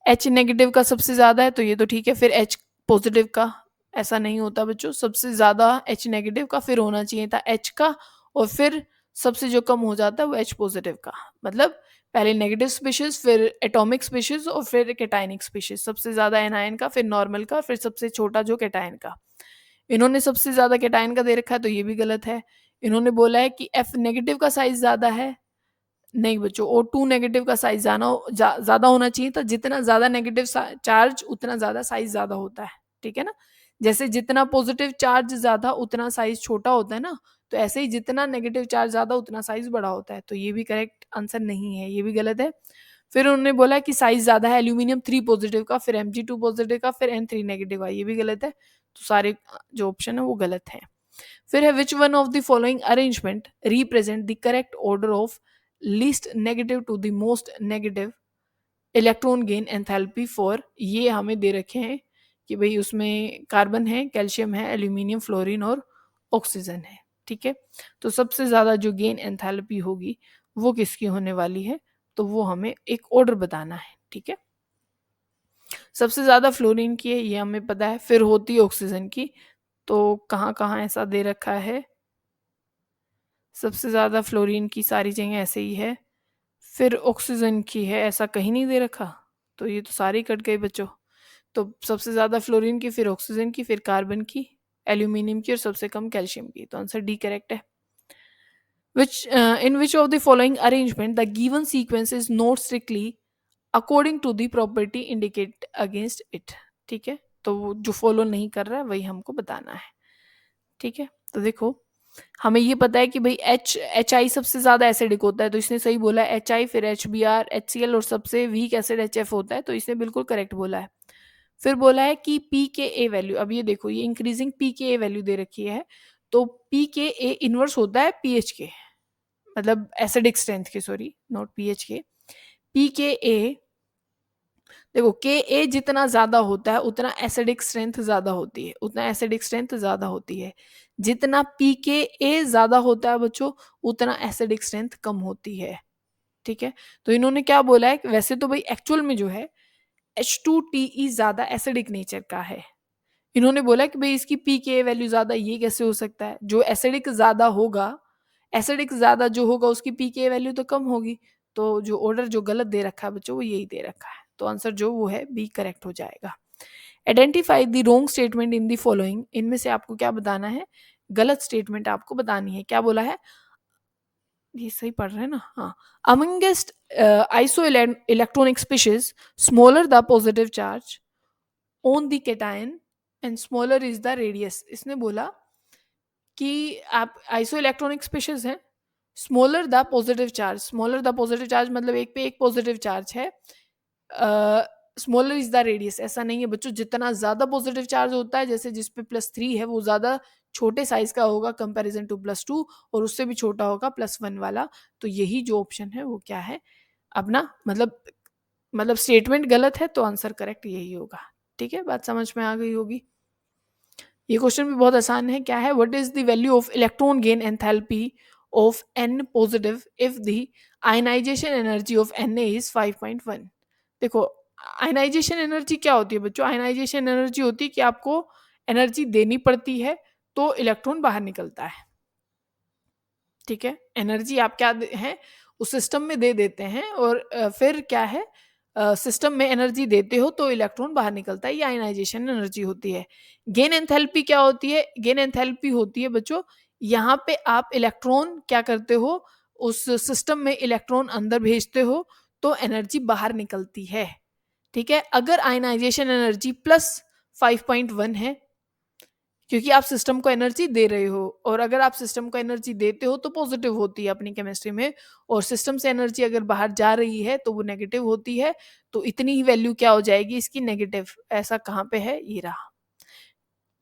H नेगेटिव का सबसे ज़्यादा है तो ये तो ठीक है, फिर H पॉजिटिव का ऐसा नहीं होता बच्चों, सबसे ज़्यादा H नेगेटिव का, फिर होना चाहिए था H का, और फिर सबसे जो कम हो जाता है वो H पॉजिटिव का। मतलब पहले नेगेटिव स्पीशीज, फिर एटॉमिक स्पीशीज, और फिर कैटायनिक स्पीशीज, सबसे ज़्यादा एनायन का, फिर नॉर्मल का, फिर सबसे छोटा जो कैटायन का। इन्होंने सबसे ज़्यादा कैटायन का दे रखा है तो ये भी गलत है। इन्होंने बोला है कि F नेगेटिव का साइज ज़्यादा है, नहीं बच्चों, O2 नेगेटिव का साइज ज़्यादा होना चाहिए था। जितना ज़्यादा नेगेटिव चार्ज उतना ज़्यादा साइज ज़्यादा होता है, ठीक है ना। जैसे जितना पॉजिटिव चार्ज ज़्यादा उतना साइज छोटा होता है ना, तो ऐसे ही जितना नेगेटिव चार्ज ज़्यादा उतना साइज बड़ा होता है। तो ये भी करेक्ट आंसर नहीं है, ये भी गलत है। फिर उन्होंने बोला कि साइज ज़्यादा है एल्यूमिनियम 3 पॉजिटिव का, फिर Mg2 पॉजिटिव का, फिर N3 नेगेटिव का, ये भी गलत है। तो सारे जो ऑप्शन है वो गलत है। फिर है which one of the following arrangement represent the correct order of least negative to the most negative electron gain enthalpy for, ये हमें दे रखे हैं कि भाई उसमें कार्बन है, कैल्शियम है, एल्यूमिनियम, फ्लोरीन और ऑक्सीजन है। ठीक है, तो सबसे ज़्यादा जो गेन एंथैल्पी होगी वो किसकी होने वाली है, तो वो हमें एक ऑर्डर बताना है। ठीक है, सबसे ज़्यादा फ्लोरीन की है ये हमें पता है, फिर होती है ऑक्सीजन की, तो कहाँ कहाँ ऐसा दे रखा है, सबसे ज़्यादा फ्लोरीन की सारी जगह ऐसे ही है, फिर ऑक्सीजन की है ऐसा कहीं नहीं दे रखा, तो ये तो सारे कट गए बच्चों। तो सबसे ज़्यादा फ्लोरीन की, फिर ऑक्सीजन की, फिर कार्बन की, एल्यूमिनियम की और सबसे कम कैल्शियम की, तो आंसर डी करेक्ट है। In which of the following arrangement the given sequence is not strictly according to the property indicate against it। ठीक है, तो वो जो फॉलो नहीं कर रहा है वही हमको बताना है। ठीक है, तो देखो हमें ये पता है कि भाई एच आई सबसे ज्यादा एसिडिक होता है, तो इसने सही बोला है एच आई, फिर H B R, H C L और सबसे वीक एसिड एच एफ होता है, तो इसने बिल्कुल करेक्ट बोला है। फिर बोला है कि पी के ए वैल्यू, अब ये देखो ये इंक्रीजिंग पी के ए वैल्यू दे रखी है, तो पी के ए इनवर्स होता है पीएच के, मतलब एसिडिक स्ट्रेंथ के, सॉरी नॉट पीएच के, पी के ए। देखो के ए जितना ज्यादा होता है उतना एसिडिक स्ट्रेंथ ज्यादा होती है, उतना एसिडिक स्ट्रेंथ ज्यादा होती है। जितना पी के ए ज्यादा होता है बच्चों उतना एसिडिक स्ट्रेंथ कम होती है। ठीक है, तो इन्होंने क्या बोला है, वैसे तो भाई एक्चुअल में जो है H2TE ज्यादा एसिडिक नेचर का है। इन्होंने बोला कि भाई इसकी पी के वैल्यू ज्यादा, ये कैसे हो सकता है, जो एसिडिक ज्यादा होगा, एसिडिक ज्यादा जो होगा उसकी पी के वैल्यू तो कम होगी। तो जो ऑर्डर जो गलत दे रखा है बच्चों वो यही दे रखा है, तो आंसर जो वो है बी करेक्ट हो जाएगा। Identify the wrong statement in the following, इनमें से आपको क्या बताना है, गलत स्टेटमेंट आपको बतानी है। क्या बोला है, ये सही पढ़ रहे हैं ना, हाँ। Amongst iso electronic species smaller the positive charge on the cation and smaller is the radius. इसने बोला कि आप आइसो इलेक्ट्रॉनिक स्पीशीज हैं, smaller the positive charge, smaller the positive charge मतलब एक पे एक पॉजिटिव चार्ज है, स्मॉलर इज द रेडियस, ऐसा नहीं है बच्चों। जितना ज्यादा पॉजिटिव चार्ज होता है, जैसे जिस पे +3 है वो ज्यादा छोटे साइज का होगा कंपैरिजन टू +2, और उससे भी छोटा होगा +1 वाला। तो यही जो ऑप्शन है वो क्या है अपना, मतलब स्टेटमेंट गलत है तो आंसर करेक्ट यही होगा। ठीक है, बात समझ में आ गई होगी। ये क्वेश्चन भी बहुत आसान है, क्या है, what is the value of electron gain enthalpy of N positive if the ionisation energy of Na is 5.1। देखो आयनाइजेशन एनर्जी क्या होती है बच्चों, आयनाइजेशन एनर्जी होती है कि आपको एनर्जी देनी पड़ती है तो इलेक्ट्रॉन बाहर निकलता है। ठीक है, एनर्जी आप क्या है उस सिस्टम में दे देते हैं, और फिर क्या है सिस्टम में एनर्जी देते हो तो इलेक्ट्रॉन बाहर निकलता है, ये आयनाइजेशन एनर्जी होती है। गेन एंथैल्पी क्या होती है, गेन एंथैल्पी होती है बच्चों यहाँ पे आप इलेक्ट्रॉन क्या करते हो, उस सिस्टम में इलेक्ट्रॉन अंदर भेजते हो तो एनर्जी बाहर निकलती है। ठीक है, अगर आयनाइजेशन एनर्जी +5.1 है, क्योंकि आप सिस्टम को एनर्जी दे रहे हो, और अगर आप सिस्टम को एनर्जी देते हो तो पॉजिटिव होती है अपनी केमिस्ट्री में, और सिस्टम से एनर्जी अगर बाहर जा रही है तो वो नेगेटिव होती है, तो इतनी ही वैल्यू क्या हो जाएगी इसकी, नेगेटिव। ऐसा कहाँ पे है, ये रहा।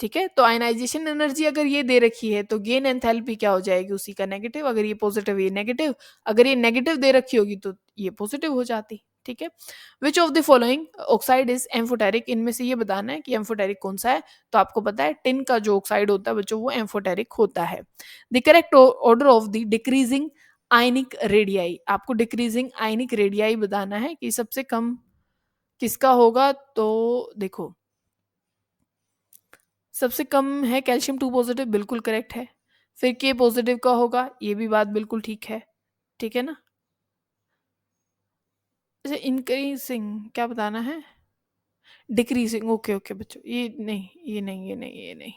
ठीक है, तो आयनाइजेशन एनर्जी अगर ये दे रखी है तो गेन एंथैल्पी क्या हो जाएगी उसी का नेगेटिव, अगर ये पॉजिटिव ये नेगेटिव, अगर ये नेगेटिव दे रखी होगी तो ये पॉजिटिव हो जाती। ठीक है, which of the following oxide is amphoteric, इनमें से ये बताना है कि एम्फोटेरिक कौन सा है। तो आपको पता है टिन का जो ऑक्साइड होता है बच्चों वो एम्फोटेरिक होता है। The correct order of the decreasing ionic radii, आपको डिक्रीजिंग आयनिक रेडियाई बताना है कि सबसे कम किसका होगा। तो देखो सबसे कम है कैल्शियम 2 पॉजिटिव, बिल्कुल करेक्ट है। फिर के पॉजिटिव का होगा, ये भी बात बिल्कुल ठीक है, ठीक है ना। अच्छा इंक्रीजिंग क्या बताना है, डिक्रीजिंग, ओके ओके बच्चों, ये नहीं ये नहीं ये नहीं ये नहीं।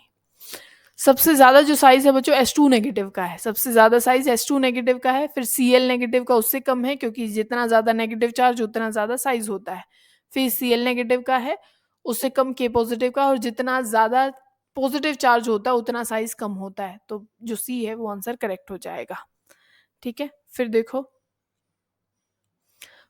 सबसे ज्यादा जो साइज है बच्चों S2 नेगेटिव का है, सबसे ज्यादा साइज S2 नेगेटिव का है। फिर Cl नेगेटिव का उससे कम है, क्योंकि जितना ज्यादा नेगेटिव चार्ज उतना ज्यादा साइज होता है। फिर Cl नेगेटिव का है, उससे कम K पॉजिटिव का, और जितना ज्यादा पॉजिटिव चार्ज होता है उतना साइज कम होता है। तो जो सी है वो आंसर करेक्ट हो जाएगा, ठीक है। फिर देखो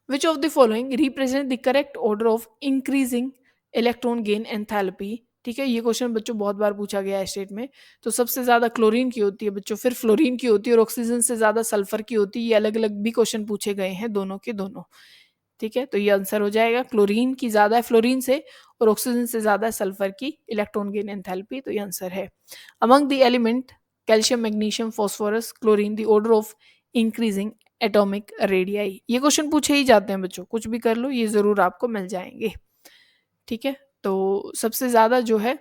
which of the following represent the correct order of increasing electron gain enthalpy। ठीक है, ये क्वेश्चन बच्चों बहुत बार पूछा गया है स्टेट में। तो सबसे ज्यादा क्लोरीन की होती है बच्चों, फिर फ्लोरीन की होती है, और ऑक्सीजन से ज्यादा सल्फर की होती है। ये अलग अलग भी क्वेश्चन पूछे गए हैं दोनों के दोनों, ठीक है। तो ये आंसर हो जाएगा क्लोरीन की ज्यादा है फ्लोरीन से, और ऑक्सीजन से ज्यादा है सल्फर की इलेक्ट्रॉन गेन एंथैल्पी। तो ये आंसर है। Among the element calcium magnesium phosphorus chlorine the order of increasing atomic radii. ये क्वेश्चन पूछे ही जाते हैं बच्चों, कुछ भी कर लो ये जरूर आपको मिल जाएंगे, ठीक है। तो सबसे ज्यादा जो है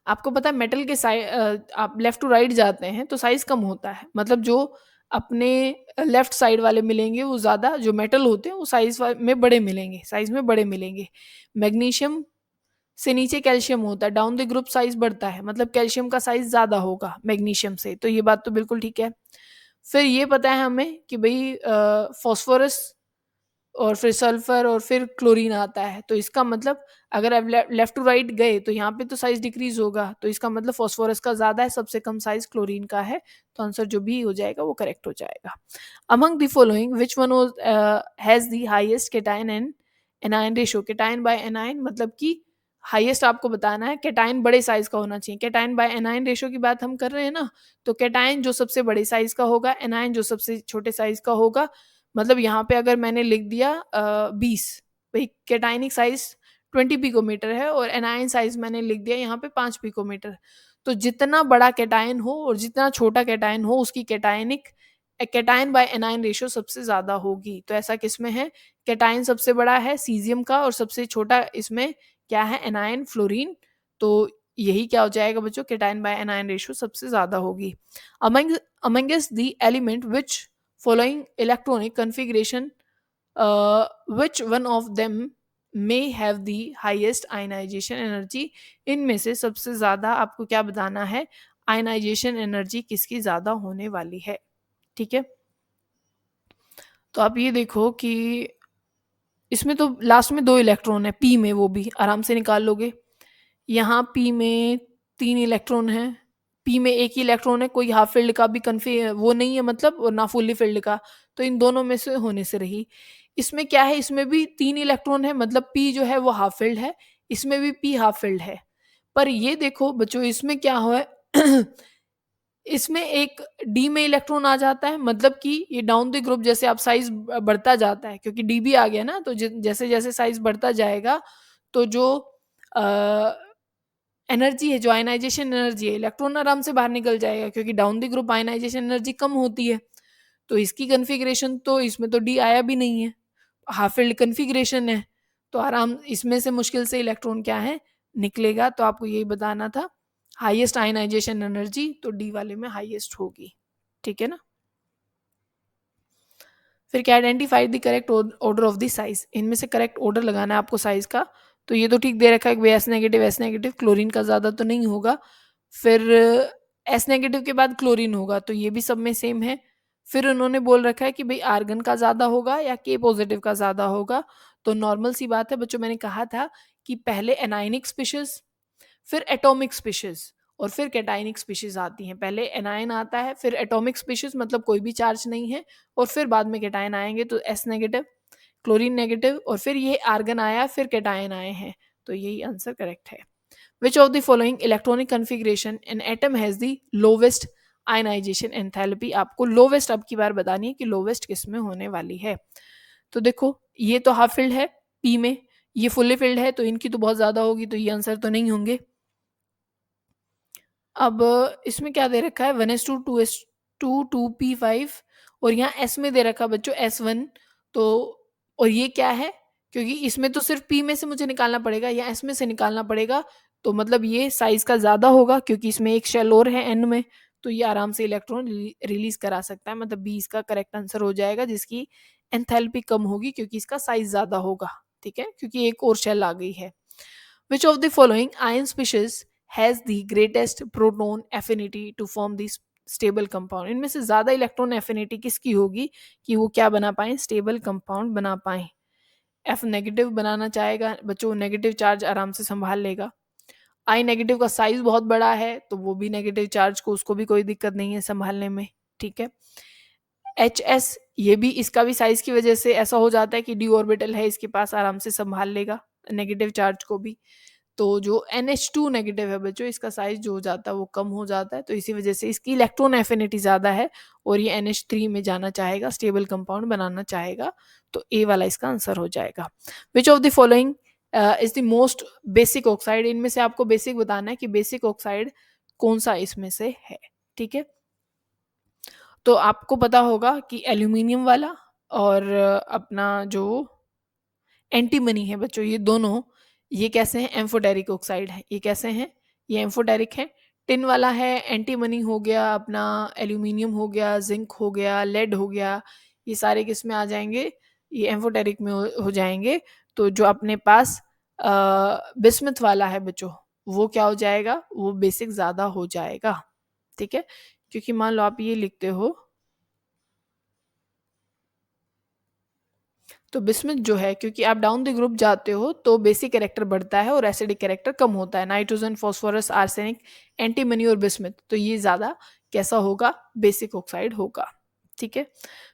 आपको पता है मेटल के साइड, आप लेफ्ट टू राइट जाते हैं तो साइज कम होता है, मतलब जो अपने लेफ्ट साइड वाले मिलेंगे वो ज्यादा, जो मेटल होते हैं वो साइज में बड़े मिलेंगे, साइज में बड़े मिलेंगे। मैग्नीशियम से नीचे कैल्शियम होता है, डाउन द ग्रुप साइज बढ़ता है, मतलब कैल्शियम का साइज ज्यादा होगा मैग्नीशियम से। तो ये बात तो बिल्कुल ठीक है। फिर ये पता है हमें कि भाई फॉस्फोरस और फिर सल्फर और फिर क्लोरीन आता है, तो इसका मतलब अगर आप लेफ्ट टू राइट गए तो यहाँ पे तो साइज डिक्रीज होगा, तो इसका मतलब फॉस्फोरस का ज्यादा है, सबसे कम साइज क्लोरीन का है। तो आंसर जो भी हो जाएगा वो करेक्ट हो जाएगा। Among the following which one has the highest cation and anion ratio. Cation by anion मतलब कि हाईएस्ट आपको बताना है, केटायन बड़े साइज का होना चाहिए। केटायन बाय एनायन रेशियो की बात हम कर रहे हैं ना, तो केटायन जो सबसे बड़े साइज का होगा, एनायन जो सबसे छोटे साइज का होगा। मतलब यहाँ पे अगर मैंने लिख दिया 20, भाई केटाइनिक साइज 20 पिकोमीटर है, और एनायन साइज मैंने लिख दिया यहाँ पे 5 पिकोमीटर। तो जितना बड़ा केटायन हो और जितना छोटा केटायन हो उसकी केटायनिक केटायन बाय एनायन रेशियो सबसे ज्यादा होगी। तो ऐसा किसमें है, केटायन सबसे बड़ा है सीजियम का, और सबसे छोटा इसमें क्या है, एनायन फ्लोरीन। तो यही क्या हो जाएगा बच्चों, केटायन बाय एनायन रेशियो सबसे ज्यादा होगी। Amongst the element which following electronic configuration, which one of them may have the highest ionization energy। इनमें से सबसे ज्यादा आपको क्या बताना है, आयनाइजेशन एनर्जी किसकी ज्यादा होने वाली है, ठीक है। तो आप ये देखो कि इसमें तो लास्ट में 2 इलेक्ट्रॉन है पी में, वो भी आराम से निकाल लोगे। यहाँ पी में 3 इलेक्ट्रॉन है, पी में एक ही इलेक्ट्रॉन है, कोई हाफ फील्ड का भी कन्फी वो नहीं है, मतलब और ना फुल्ली फील्ड का। तो इन दोनों में से होने से रही। इसमें क्या है, इसमें भी 3 इलेक्ट्रॉन है, मतलब पी जो है वो हाफ फील्ड है, इसमें भी पी हाफ फील्ड है। पर ये देखो बच्चों इसमें क्या हुआ है इसमें एक डी में इलेक्ट्रॉन आ जाता है, मतलब कि ये डाउन द ग्रुप जैसे आप साइज बढ़ता जाता है, क्योंकि डी भी आ गया ना, तो जैसे जैसे साइज बढ़ता जाएगा तो जो एनर्जी है, जो आयनाइजेशन एनर्जी है, इलेक्ट्रॉन आराम से बाहर निकल जाएगा, क्योंकि down the group ionisation energy कम होती है। तो इसकी कन्फिग्रेशन तो इसमें तो डी आया भी नहीं है, हाफ फील्ड कन्फिग्रेशन है, तो आराम इसमें से मुश्किल से इलेक्ट्रॉन क्या है निकलेगा। तो आपको यही बताना था, हाईएस्ट आयनाइजेशन एनर्जी तो डी वाले में हाईएस्ट होगी, ठीक है ना। फिर क्या, identify the correct order of the size. इनमें से करेक्ट ऑर्डर लगाना है आपको साइज का। तो ये तो ठीक दे रखा है कि S negative S negative, chlorine का ज्यादा तो नहीं होगा। फिर एस नेगेटिव के बाद क्लोरीन होगा, तो ये भी सब में सेम है। फिर उन्होंने बोल रखा है कि भाई आर्गन का ज्यादा होगा या के पॉजिटिव का ज्यादा होगा। तो नॉर्मल सी बात है बच्चों, मैंने कहा था कि पहले एनायनिक स्पीशीज, फिर एटॉमिक स्पीशीज, और फिर कैटाइनिक स्पीशीज आती हैं। पहले एनायन आता है, फिर एटॉमिक स्पीशीज मतलब कोई भी चार्ज नहीं है, और फिर बाद में कैटायन आएंगे। तो एस नेगेटिव, क्लोरीन नेगेटिव, और फिर ये आर्गन आया, फिर कैटायन आए हैं। तो यही आंसर करेक्ट है। Which of the following electronic configuration an atom has the lowest ionisation enthalpy. आपको लोवेस्ट अब की बार बतानी है कि लोवेस्ट किस में होने वाली है। तो देखो ये तो हाफ फील्ड है पी में, ये फुल्ली फील्ड है, तो इनकी तो बहुत ज्यादा होगी, तो ये आंसर तो नहीं होंगे। अब इसमें क्या दे रखा है, 1:2 2:2 2p5, और यहाँ एस में दे रखा बच्चों S1। तो और ये क्या है, क्योंकि इसमें तो सिर्फ पी में से मुझे निकालना पड़ेगा या एस में से निकालना पड़ेगा, तो मतलब ये साइज का ज़्यादा होगा क्योंकि इसमें एक शेल और है एन में, तो ये आराम से इलेक्ट्रॉन रिलीज करा सकता है, मतलब बी इसका करेक्ट आंसर हो जाएगा, जिसकी एंथैल्पी कम होगी क्योंकि इसका साइज ज़्यादा होगा। ठीक है, क्योंकि एक और शेल आ गई है। Which of the following ion species has the greatest proton affinity to form this stable compound? इनमें से ज्यादा इलेक्ट्रॉन एफिनिटी किसकी होगी कि वो क्या बना पाए, स्टेबल कंपाउंड बना पाए। एफ नेगेटिव बनाना चाहेगा बच्चों, नेगेटिव चार्ज आराम से संभाल लेगा। आई नेगेटिव का साइज बहुत बड़ा है तो वो भी नेगेटिव चार्ज को, उसको भी कोई दिक्कत नहीं है संभालने में। ठीक है, एच एस, ये भी इसका भी साइज की वजह से ऐसा हो जाता है कि डी ऑर्बिटल है इसके पास, आराम से संभाल लेगा नेगेटिव चार्ज को भी। तो जो NH2 नेगेटिव है बच्चों, इसका साइज जो हो जाता है वो कम हो जाता है, तो इसी वजह से इसकी इलेक्ट्रॉन एफिनिटी ज़्यादा है और ये NH3 में जाना चाहेगा, स्टेबल कंपाउंड बनाना चाहेगा, तो ए वाला इसका आंसर हो जाएगा। विच of the following is the most basic oxide, इनमें से आपको बेसिक बताना है कि बेसिक ऑक्साइड कौन सा इसमें से है। ठीक है, तो आपको पता होगा कि एल्यूमिनियम वाला और अपना जो एंटीमनी है बच्चों, ये दोनों ये कैसे हैं, एम्फोटेरिक ऑक्साइड है। ये कैसे हैं, ये एम्फोटेरिक है। टिन वाला है एंटीमनी हो गया, अपना एल्यूमिनियम हो गया, जिंक हो गया, लेड हो गया, ये सारे किस में आ जाएंगे, ये एम्फोटेरिक में हो जाएंगे। तो जो अपने पास बिस्मथ वाला है बच्चों, वो क्या हो जाएगा, वो बेसिक ज़्यादा हो जाएगा। ठीक है, क्योंकि मान लो आप ये लिखते हो तो बिस्मिथ जो है, क्योंकि आप डाउन द ग्रुप जाते हो तो बेसिक कैरेक्टर बढ़ता है और एसिडिक कैरेक्टर कम होता है, नाइट्रोजन, फास्फोरस, आर्सेनिक, एंटीमनी और बिस्मिथ, तो ये ज़्यादा कैसा होगा, बेसिक ऑक्साइड होगा। ठीक है,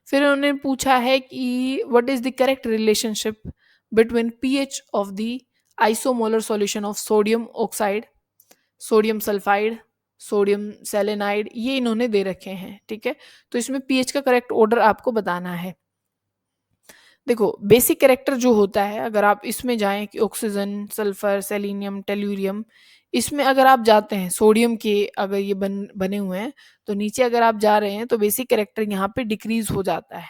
फिर उन्होंने पूछा है कि what is the correct relationship between pH of the isomolar solution of sodium oxide, sodium sulphide, sodium selenide, ये इन्होंने दे रखे हैं। ठीक है, तो इसमें पीएच का करेक्ट ऑर्डर आपको बताना है। देखो बेसिक कैरेक्टर जो होता है, अगर आप इसमें जाएं कि ऑक्सीजन, सल्फर, सेलेनियम, टेल्यूरियम, इसमें अगर आप जाते हैं सोडियम के, अगर ये बने हुए हैं तो नीचे अगर आप जा रहे हैं तो बेसिक कैरेक्टर यहाँ पे डिक्रीज हो जाता है।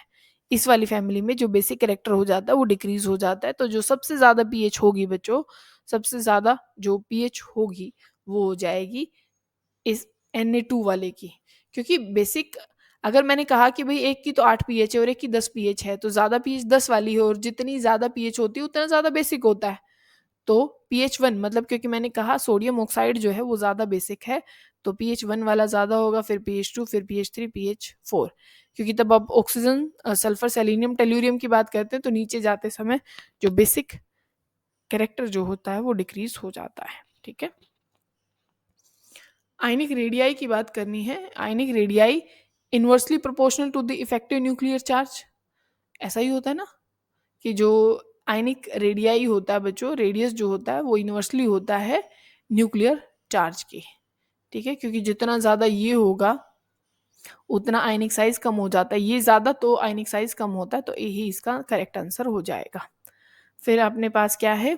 इस वाली फैमिली में जो बेसिक कैरेक्टर हो जाता है वो डिक्रीज हो जाता है, तो जो सबसे ज्यादा पीएच होगी बच्चों, सबसे ज्यादा जो पीएच होगी वो हो जाएगी इस Na2 वाले की, क्योंकि बेसिक, अगर मैंने कहा कि भाई एक की तो 8 पीएच है और एक की 10 पीएच है, तो ज्यादा पीएच 10 वाली है, और जितनी ज्यादा पीएच होती है उतना ज्यादा बेसिक होता है। तो pH 1 मतलब, क्योंकि मैंने कहा सोडियम ऑक्साइड जो है वो ज्यादा बेसिक है, तो pH 1 वाला ज्यादा होगा, फिर pH 2, फिर pH 3, pH 4, क्योंकि तब आप ऑक्सीजन, सल्फर, सेलेनियम, टेल्यूरियम की बात करते हैं तो नीचे जाते समय जो बेसिक कैरेक्टर जो होता है वो डिक्रीज हो जाता है। ठीक है, आयनिक रेडियाई की बात करनी है। Ionic radii inversely proportional to the effective nuclear charge, ऐसा ही होता है ना कि जो आयनिक रेडियाई होता है बच्चों, रेडियस जो होता है वो इनवर्सली होता है न्यूक्लियर चार्ज की। ठीक है, क्योंकि जितना ज़्यादा ये होगा उतना आयनिक साइज कम हो जाता है, ये ज़्यादा तो आयनिक साइज कम होता है, तो यही इसका करेक्ट आंसर हो जाएगा। फिर अपने पास क्या है,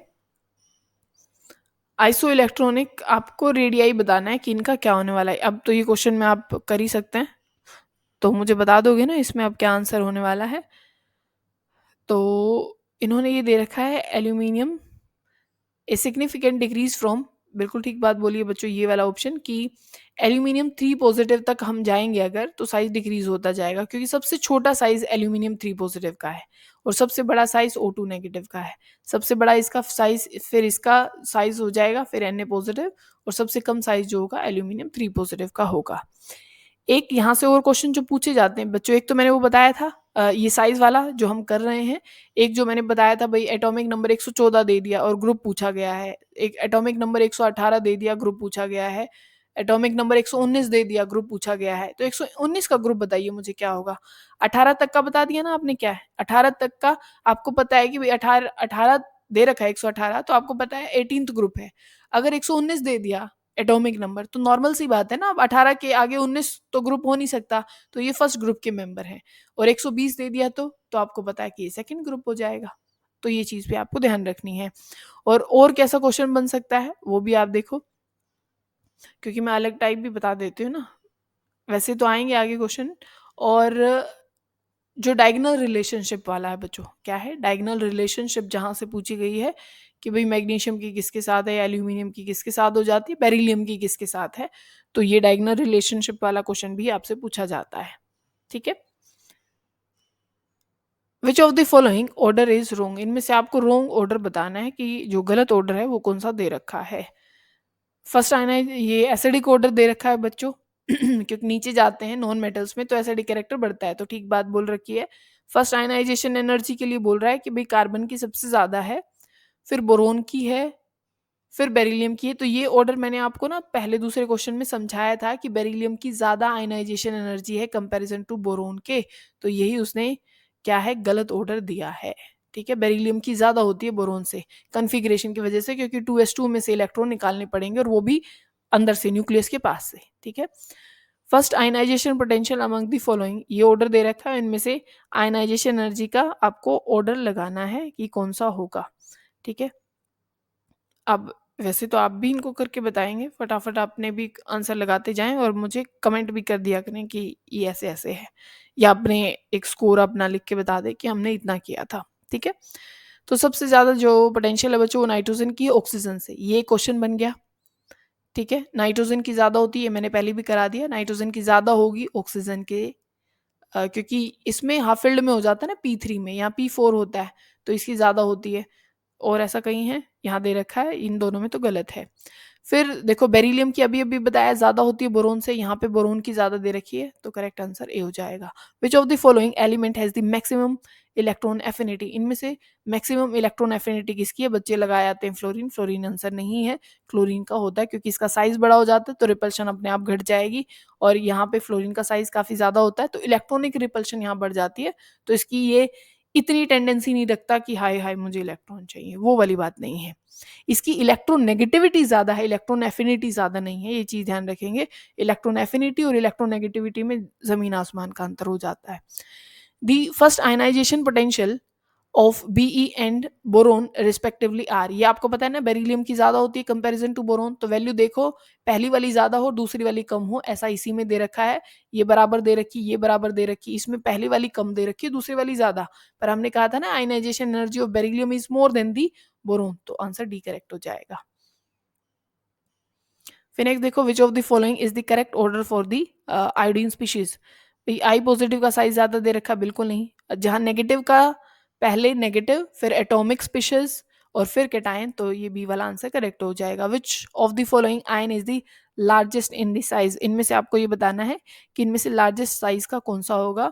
आइसो इलेक्ट्रॉनिक, आपको रेडियाई बताना है कि इनका क्या होने वाला है। अब तो ये क्वेश्चन में आप कर ही सकते हैं, तो मुझे बता दोगे ना इसमें अब क्या आंसर होने वाला है। तो इन्होंने ये दे रखा है aluminium a significant decrease from, बिल्कुल ठीक बात बोलिए बच्चों, ये वाला ऑप्शन कि एल्यूमिनियम 3 पॉजिटिव तक हम जाएंगे अगर, तो साइज डिक्रीज होता जाएगा, क्योंकि सबसे छोटा साइज एल्यूमिनियम 3 पॉजिटिव का है और सबसे बड़ा साइज O2 नेगेटिव का है। सबसे बड़ा इसका साइज, फिर इसका साइज हो जाएगा, फिर Na पॉजिटिव, और सबसे कम साइज जो होगा एल्यूमिनियम 3 पॉजिटिव का होगा। एक यहाँ से और क्वेश्चन जो पूछे जाते हैं बच्चों, एक तो मैंने वो बताया था ये साइज वाला जो हम कर रहे हैं, एक जो मैंने बताया था भाई एटॉमिक नंबर 114 दे दिया और ग्रुप पूछा गया है, एक एटॉमिक नंबर 118 दे दिया, ग्रुप पूछा गया है, एटॉमिक नंबर 119 दे दिया, ग्रुप पूछा गया है, तो 119 का ग्रुप बताइए मुझे क्या होगा। 18 तक का बता दिया ना आपने, क्या है 18 तक का, आपको पता है कि भाई 18 18 दे रखा है 118, तो आपको पता है 18th ग्रुप है। अगर 119 दे दिया एटॉमिक नंबर, तो नॉर्मल सी बात है ना, अब 18 के आगे 19 तो ग्रुप हो नहीं सकता, तो ये फर्स्ट ग्रुप के मेंबर हैं। और 120 दे दिया तो आपको पता है कि ये सेकंड ग्रुप हो जाएगा, तो ये चीज़ भी आपको ध्यान रखनी है। और कैसा क्वेश्चन बन सकता है वो भी आप देखो, क्योंकि मैं अलग टाइप भी बता देती हूँ ना, वैसे तो आएंगे आगे क्वेश्चन। और जो डायगोनल रिलेशनशिप वाला है बच्चों, क्या है डायगोनल रिलेशनशिप, जहाँ से पूछी गई है कि भाई मैग्नीशियम की किसके साथ है, एल्यूमिनियम की किसके साथ हो जाती है, बेरिलियम की किसके साथ है, तो ये डायगोनल रिलेशनशिप वाला क्वेश्चन भी आपसे पूछा जाता है। ठीक है। Which of the following order is wrong, इनमें से आपको रोंग ऑर्डर बताना है कि जो गलत ऑर्डर है वो कौन सा दे रखा है। फर्स्ट आयनाइज, ये एसिडिक ऑर्डर दे रखा है बच्चों क्योंकि नीचे जाते हैं नॉन मेटल्स में तो एसिडिक कैरेक्टर बढ़ता है, तो ठीक बात बोल रखी है। फर्स्ट आयनाइजेशन एनर्जी के लिए बोल रहा है कि भाई कार्बन की सबसे ज्यादा है, फिर बोरोन की है, फिर बेरिलियम की है। तो ये ऑर्डर मैंने आपको ना पहले दूसरे क्वेश्चन में समझाया था कि बेरिलियम की ज्यादा आयनाइजेशन एनर्जी है कंपैरिजन टू बोरोन के, तो यही उसने क्या है गलत ऑर्डर दिया है। ठीक है, बेरिलियम की ज्यादा होती है बोरोन से कॉन्फ़िगरेशन की वजह से, क्योंकि 2s2 में से इलेक्ट्रॉन निकालने पड़ेंगे और वो भी अंदर से न्यूक्लियस के पास से। ठीक है। First ionisation potential among the following, ये ऑर्डर दे रखा है, इनमें से आयनाइजेशन एनर्जी का आपको ऑर्डर लगाना है कि कौन सा होगा। ठीक है। अब वैसे तो आप भी इनको करके बताएंगे, फटाफट आपने भी आंसर लगाते जाएं और मुझे कमेंट भी कर दिया करें कि ये ऐसे ऐसे है, या अपने एक स्कोर अपना लिख के बता दें कि हमने इतना किया था। ठीक है। तो सबसे ज़्यादा जो पोटेंशियल है बच्चों वो नाइट्रोजन की है ऑक्सीजन से, ये क्वेश्चन बन गया। ठीक है, नाइट्रोजन की ज़्यादा होती है, मैंने पहले भी करा दिया, नाइट्रोजन की ज़्यादा होगी ऑक्सीजन के क्योंकि इसमें हाफ फील्ड में हो जाता है ना P3 में, यहाँ P4 होता है, तो इसकी ज़्यादा होती है। और ऐसा कहीं है, यहाँ दे रखा है, इन दोनों में तो गलत है। फिर देखो बेरिलियम की अभी अभी बताया ज़्यादा होती है बोरोन से, यहाँ पे बोरोन की ज़्यादा दे रखी है, तो करेक्ट आंसर ए हो जाएगा। विच of the following element has the maximum electron affinity, इनमें से मैक्सिमम इलेक्ट्रॉन एफिनिटी किसकी है, बच्चे लगाए आते हैं फ्लोरीन, फ्लोरीन आंसर नहीं है, क्लोरीन का होता है, क्योंकि इसका साइज बड़ा हो जाता है तो रिपल्शन अपने आप घट जाएगी, और यहाँ पे फ्लोरीन का साइज काफ़ी ज़्यादा होता है तो इलेक्ट्रॉनिक रिपल्शन यहाँ बढ़ जाती है, तो इसकी ये इतनी टेंडेंसी नहीं रखता कि हाय हाय मुझे इलेक्ट्रॉन चाहिए, वो वाली बात नहीं है। इसकी इलेक्ट्रॉन नेगेटिविटी ज़्यादा है, इलेक्ट्रॉन एफिनिटी ज़्यादा नहीं है, ये चीज़ ध्यान रखेंगे। इलेक्ट्रॉन एफिनिटी और इलेक्ट्रॉन नेगेटिविटी में ज़मीन आसमान का अंतर हो जाता है। The first ionisation potential of Be and boron respectively are, ये आपको पता है ना बेरिलियम की ज्यादा होती है कंपैरिजन टू बोरोन, तो वैल्यू देखो पहली वाली ज्यादा हो दूसरी वाली कम हो, ऐसा इसी में दे रखा है। ये बराबर दे रखी, ये बराबर दे रखी, इसमें पहली वाली कम दे रखी है दूसरी वाली ज्यादा, पर हमने कहा था ना ionisation energy of beryllium is more than the boron, तो आंसर डी करेक्ट हो जाएगा। फिर नेक्स्ट देखो which of the following is the correct order for the iodine species, I positive का साइज ज्यादा दे रखा, बिल्कुल नहीं, जहां नेगेटिव का पहले नेगेटिव फिर एटॉमिक स्पीशीज और फिर कैटायन, तो ये बी वाला आंसर करेक्ट हो जाएगा। विच of the following ion is the largest in the size, इनमें से आपको ये बताना है कि इनमें से लार्जेस्ट साइज का कौन सा होगा,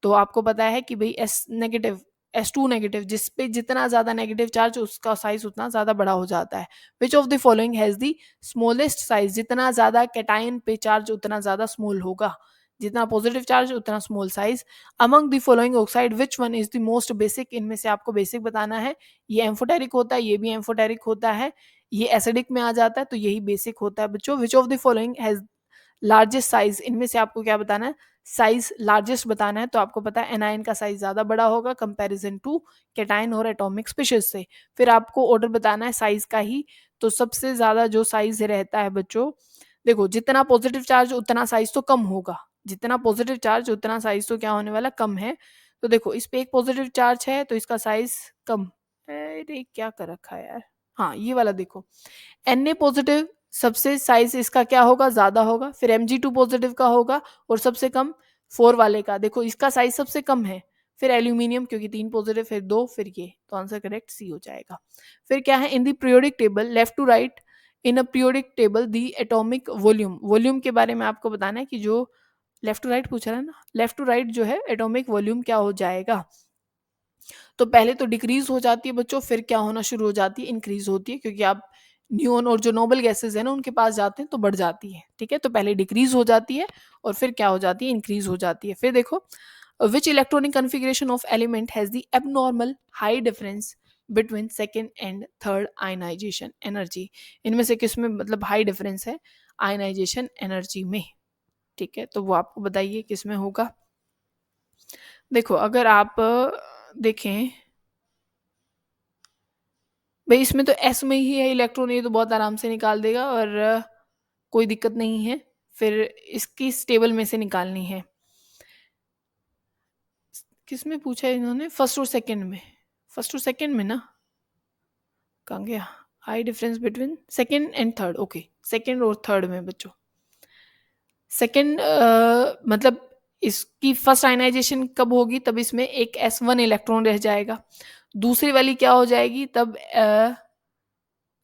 तो आपको पता है कि भाई एस नेगेटिव, S2 नेगेटिव, जिस पे जितना ज्यादा नेगेटिव चार्ज उसका साइज उतना ज्यादा बड़ा हो जाता है। Which of the following has the smallest size, जितना ज्यादा कैटायन पे चार्ज उतना ज्यादा स्मॉल होगा, जितना पॉजिटिव चार्ज उतना small size. Among the following oxide which one is the most basic, इनमें से आपको बेसिक बताना है। ये एम्फोटेरिक होता है, ये भी एम्फोटेरिक होता है, ये एसिडिक में आ जाता है, तो यही बेसिक होता है बच्चों। विच of the following has largest size, इनमें से आपको क्या बताना है, साइज लार्जेस्ट बताना है, तो आपको पता है एनायन का साइज ज्यादा बड़ा होगा कंपैरिजन टू कैटायन और एटॉमिक स्पीशीज से। फिर आपको ऑर्डर बताना है साइज का ही, तो सबसे ज्यादा जो साइज रहता है बच्चों, देखो जितना पॉजिटिव चार्ज उतना साइज तो कम होगा, जितना पॉजिटिव चार्ज उतना साइज तो क्या होने वाला कम है, तो देखो इस पे एक पॉजिटिव चार्ज है तो इसका साइज कम, अरे क्या कर रखा है यार, हाँ ये वाला देखो, Na पॉजिटिव सबसे साइज इसका क्या होगा ज्यादा होगा, फिर Mg2 पॉजिटिव का होगा और सबसे कम 4 वाले का, देखो इसका साइज सबसे कम है, फिर एल्यूमिनियम क्योंकि 3 पॉजिटिव फिर 2 फिर ये, तो आंसर करेक्ट सी हो जाएगा। फिर क्या है in the periodic table left to right, in a periodic table the atomic volume, volume के बारे में आपको बताना है कि जो लेफ्ट टू राइट पूछ रहा है ना, लेफ्ट टू राइट जो है एटॉमिक वॉल्यूम क्या हो जाएगा, तो पहले तो डिक्रीज हो जाती है बच्चों, फिर क्या होना शुरू हो जाती है इंक्रीज होती है, क्योंकि आप न्यून और जो नोबल गैसेज है ना उनके पास जाते हैं तो बढ़ जाती है। ठीक है, तो पहले डिक्रीज हो जाती है और फिर क्या हो जाती है इंक्रीज हो जाती है। फिर देखो which electronic configuration of element has the abnormal high difference between second and third ionization energy, इनमें से किस में मतलब हाई डिफरेंस है आयनाइजेशन एनर्जी में। ठीक है, तो वो आपको बताइए किस में होगा। देखो अगर आप देखें भाई इसमें तो एस में ही है इलेक्ट्रॉन, ये तो बहुत आराम से निकाल देगा और कोई दिक्कत नहीं है। फिर इसकी इस टेबल में से निकालनी है, किस में पूछा है इन्होंने? फर्स्ट और सेकंड में, फर्स्ट और सेकंड में ना, कहाँ गया? I difference between second and third, okay, second और थर्ड में बच्चों। सेकंड मतलब इसकी फर्स्ट आयनाइजेशन कब होगी? तब इसमें एक S1 इलेक्ट्रॉन रह जाएगा। दूसरी वाली क्या हो जाएगी? तब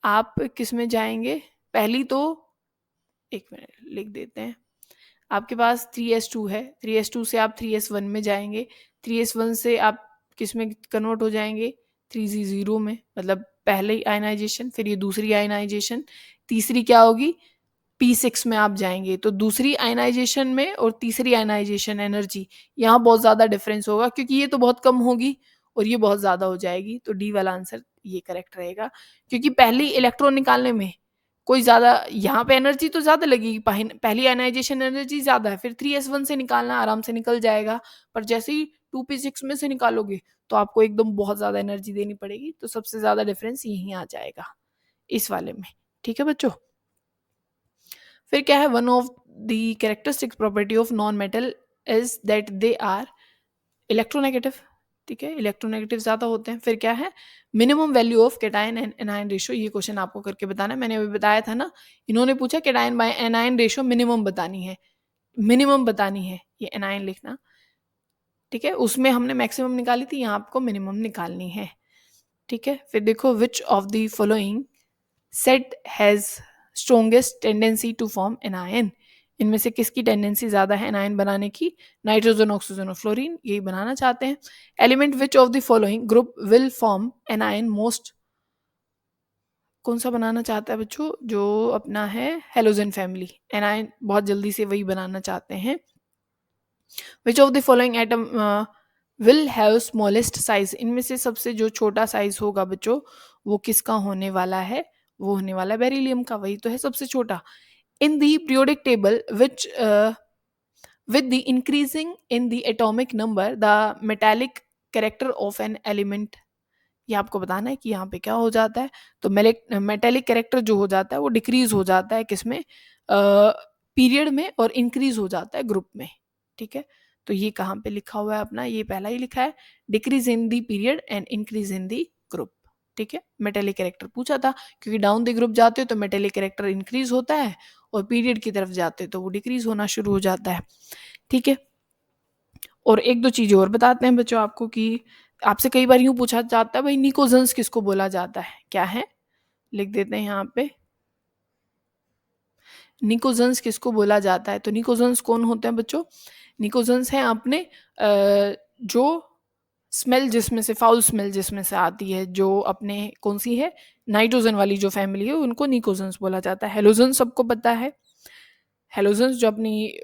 आप किस में जाएंगे? पहली तो एक मिनट लिख देते हैं। आपके पास 3s2 है, 3s2 से आप 3s1 में जाएंगे, 3s1 से आप किस में कन्वर्ट हो जाएंगे? 3z0 में, मतलब पहले आयनाइजेशन, फिर ये दूसरी आयनाइजेशन, तीसरी क्या होगी? P6 में आप जाएंगे। तो दूसरी आयनाइजेशन में और तीसरी आयनाइजेशन एनर्जी, यहाँ बहुत ज़्यादा डिफरेंस होगा, क्योंकि ये तो बहुत कम होगी और ये बहुत ज़्यादा हो जाएगी। तो डी वाला आंसर ये करेक्ट रहेगा, क्योंकि पहली इलेक्ट्रॉन निकालने में कोई ज़्यादा, यहाँ पे एनर्जी तो ज़्यादा लगेगी, पहली आयनाइजेशन एनर्जी ज़्यादा है, फिर 3s1 से निकालना आराम से निकल जाएगा। पर जैसे ही 2p6 में से निकालोगे तो आपको एकदम बहुत ज़्यादा एनर्जी देनी पड़ेगी। तो सबसे ज़्यादा डिफरेंस यहीं आ जाएगा इस वाले में। ठीक है बच्चों। फिर क्या है? One of the characteristic property of non metal is that they are electronegative. ठीक है, इलेक्ट्रोनेगेटिव ज्यादा होते हैं। फिर क्या है? Minimum value of cation and anion ratio. ये क्वेश्चन आपको करके बताना है, मैंने अभी बताया था ना। इन्होंने पूछा cation by anion ratio minimum बतानी है, मिनिमम बतानी है, ये एनायन लिखना। ठीक है, उसमें हमने मैक्सिमम निकाली थी, यहाँ आपको मिनिमम निकालनी है। ठीक है, फिर देखो which of the following set has strongest tendency to form anion. इनमें से किसकी टेंडेंसी ज्यादा है एनायन बनाने की? नाइट्रोजन, ऑक्सीजन और फ्लोरीन, यही बनाना चाहते हैं। Element which of the following group will form anion most, कौन सा बनाना चाहता है बच्चों? जो अपना है हेलोजन फैमिली, एनायन बहुत जल्दी से वही बनाना चाहते हैं। विच of the following atom will have smallest size, इनमें से सबसे जो छोटा साइज होगा बच्चों वो किसका होने वाला है? वो होने वाला है बेरिलियम का, वही तो है सबसे छोटा। इन the periodic table which with the increasing in the atomic number the metallic character of an element, ये आपको बताना है कि यहाँ पे क्या हो जाता है। तो मेटेलिक कैरेक्टर जो हो जाता है वो डिक्रीज हो जाता है किसमें? पीरियड में, और इंक्रीज हो जाता है ग्रुप में। ठीक है, तो ये कहाँ पे लिखा हुआ है अपना? ये पहला ही लिखा है, decrease in the period and increase in the group. ठीक है, मेटेलिक कैरेक्टर पूछा था, क्योंकि डाउन द ग्रुप जाते हो तो मेटेलिक कैरेक्टर इंक्रीज होता है, और पीरियड की तरफ जाते तो वो डिक्रीज होना शुरू हो जाता है। ठीक है, और एक दो चीजें और बताते हैं बच्चों आपको, कि आपसे कई बार यूं पूछा जाता है भाई निकोजेंस किसको बोला जाता है? क्या है? लिख देते हैं यहाँ पे, निकोजेंस किसको बोला जाता है? तो निकोजेंस कौन होते हैं बच्चों? निकोजेंस हैं अपने जो स्मेल जिसमें से, फाउल स्मेल जिसमें से आती है, जो अपने कौन सी है, नाइट्रोजन वाली जो फैमिली है, उनको निकोजेंस बोला जाता है। हेलोजन सबको पता है, हेलोजन जो अपनी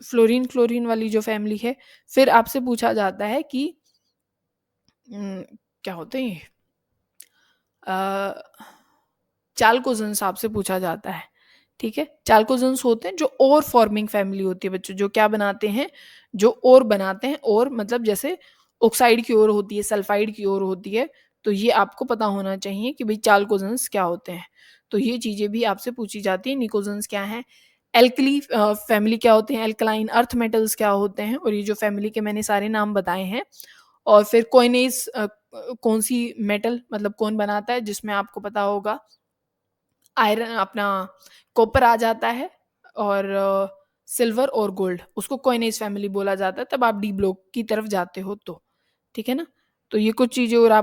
फ्लोरीन क्लोरीन वाली जो फैमिली है। फिर आपसे पूछा जाता है कि क्या होते हैं चाल्कोजेंस, आपसे पूछा जाता है। ठीक है, चाल्कोजेंस होते हैं जो और फॉर्मिंग फैमिली होती है बच्चों, जो क्या बनाते हैं? जो और बनाते हैं, और मतलब जैसे ऑक्साइड की ओर होती है, सल्फाइड की ओर होती है। तो ये आपको पता होना चाहिए कि भाई चाल्कोजेंस क्या होते हैं। तो ये चीजें भी आपसे पूछी जाती है, निकोजेंस क्या है, एल्कली फैमिली क्या होते हैं, एल्कलाइन अर्थ मेटल्स क्या होते हैं, और ये जो फैमिली के मैंने सारे नाम बताए हैं। और फिर कोइनेस कौन सी मेटल, मतलब कौन बनाता है, जिसमें आपको पता होगा आयरन, अपना कॉपर आ जाता है, और सिल्वर और गोल्ड, उसको कोइनेस फैमिली बोला जाता है। तब आप डी ब्लॉक की तरफ जाते हो तो। ठीक है ना, तो ये कुछ चीजें और आप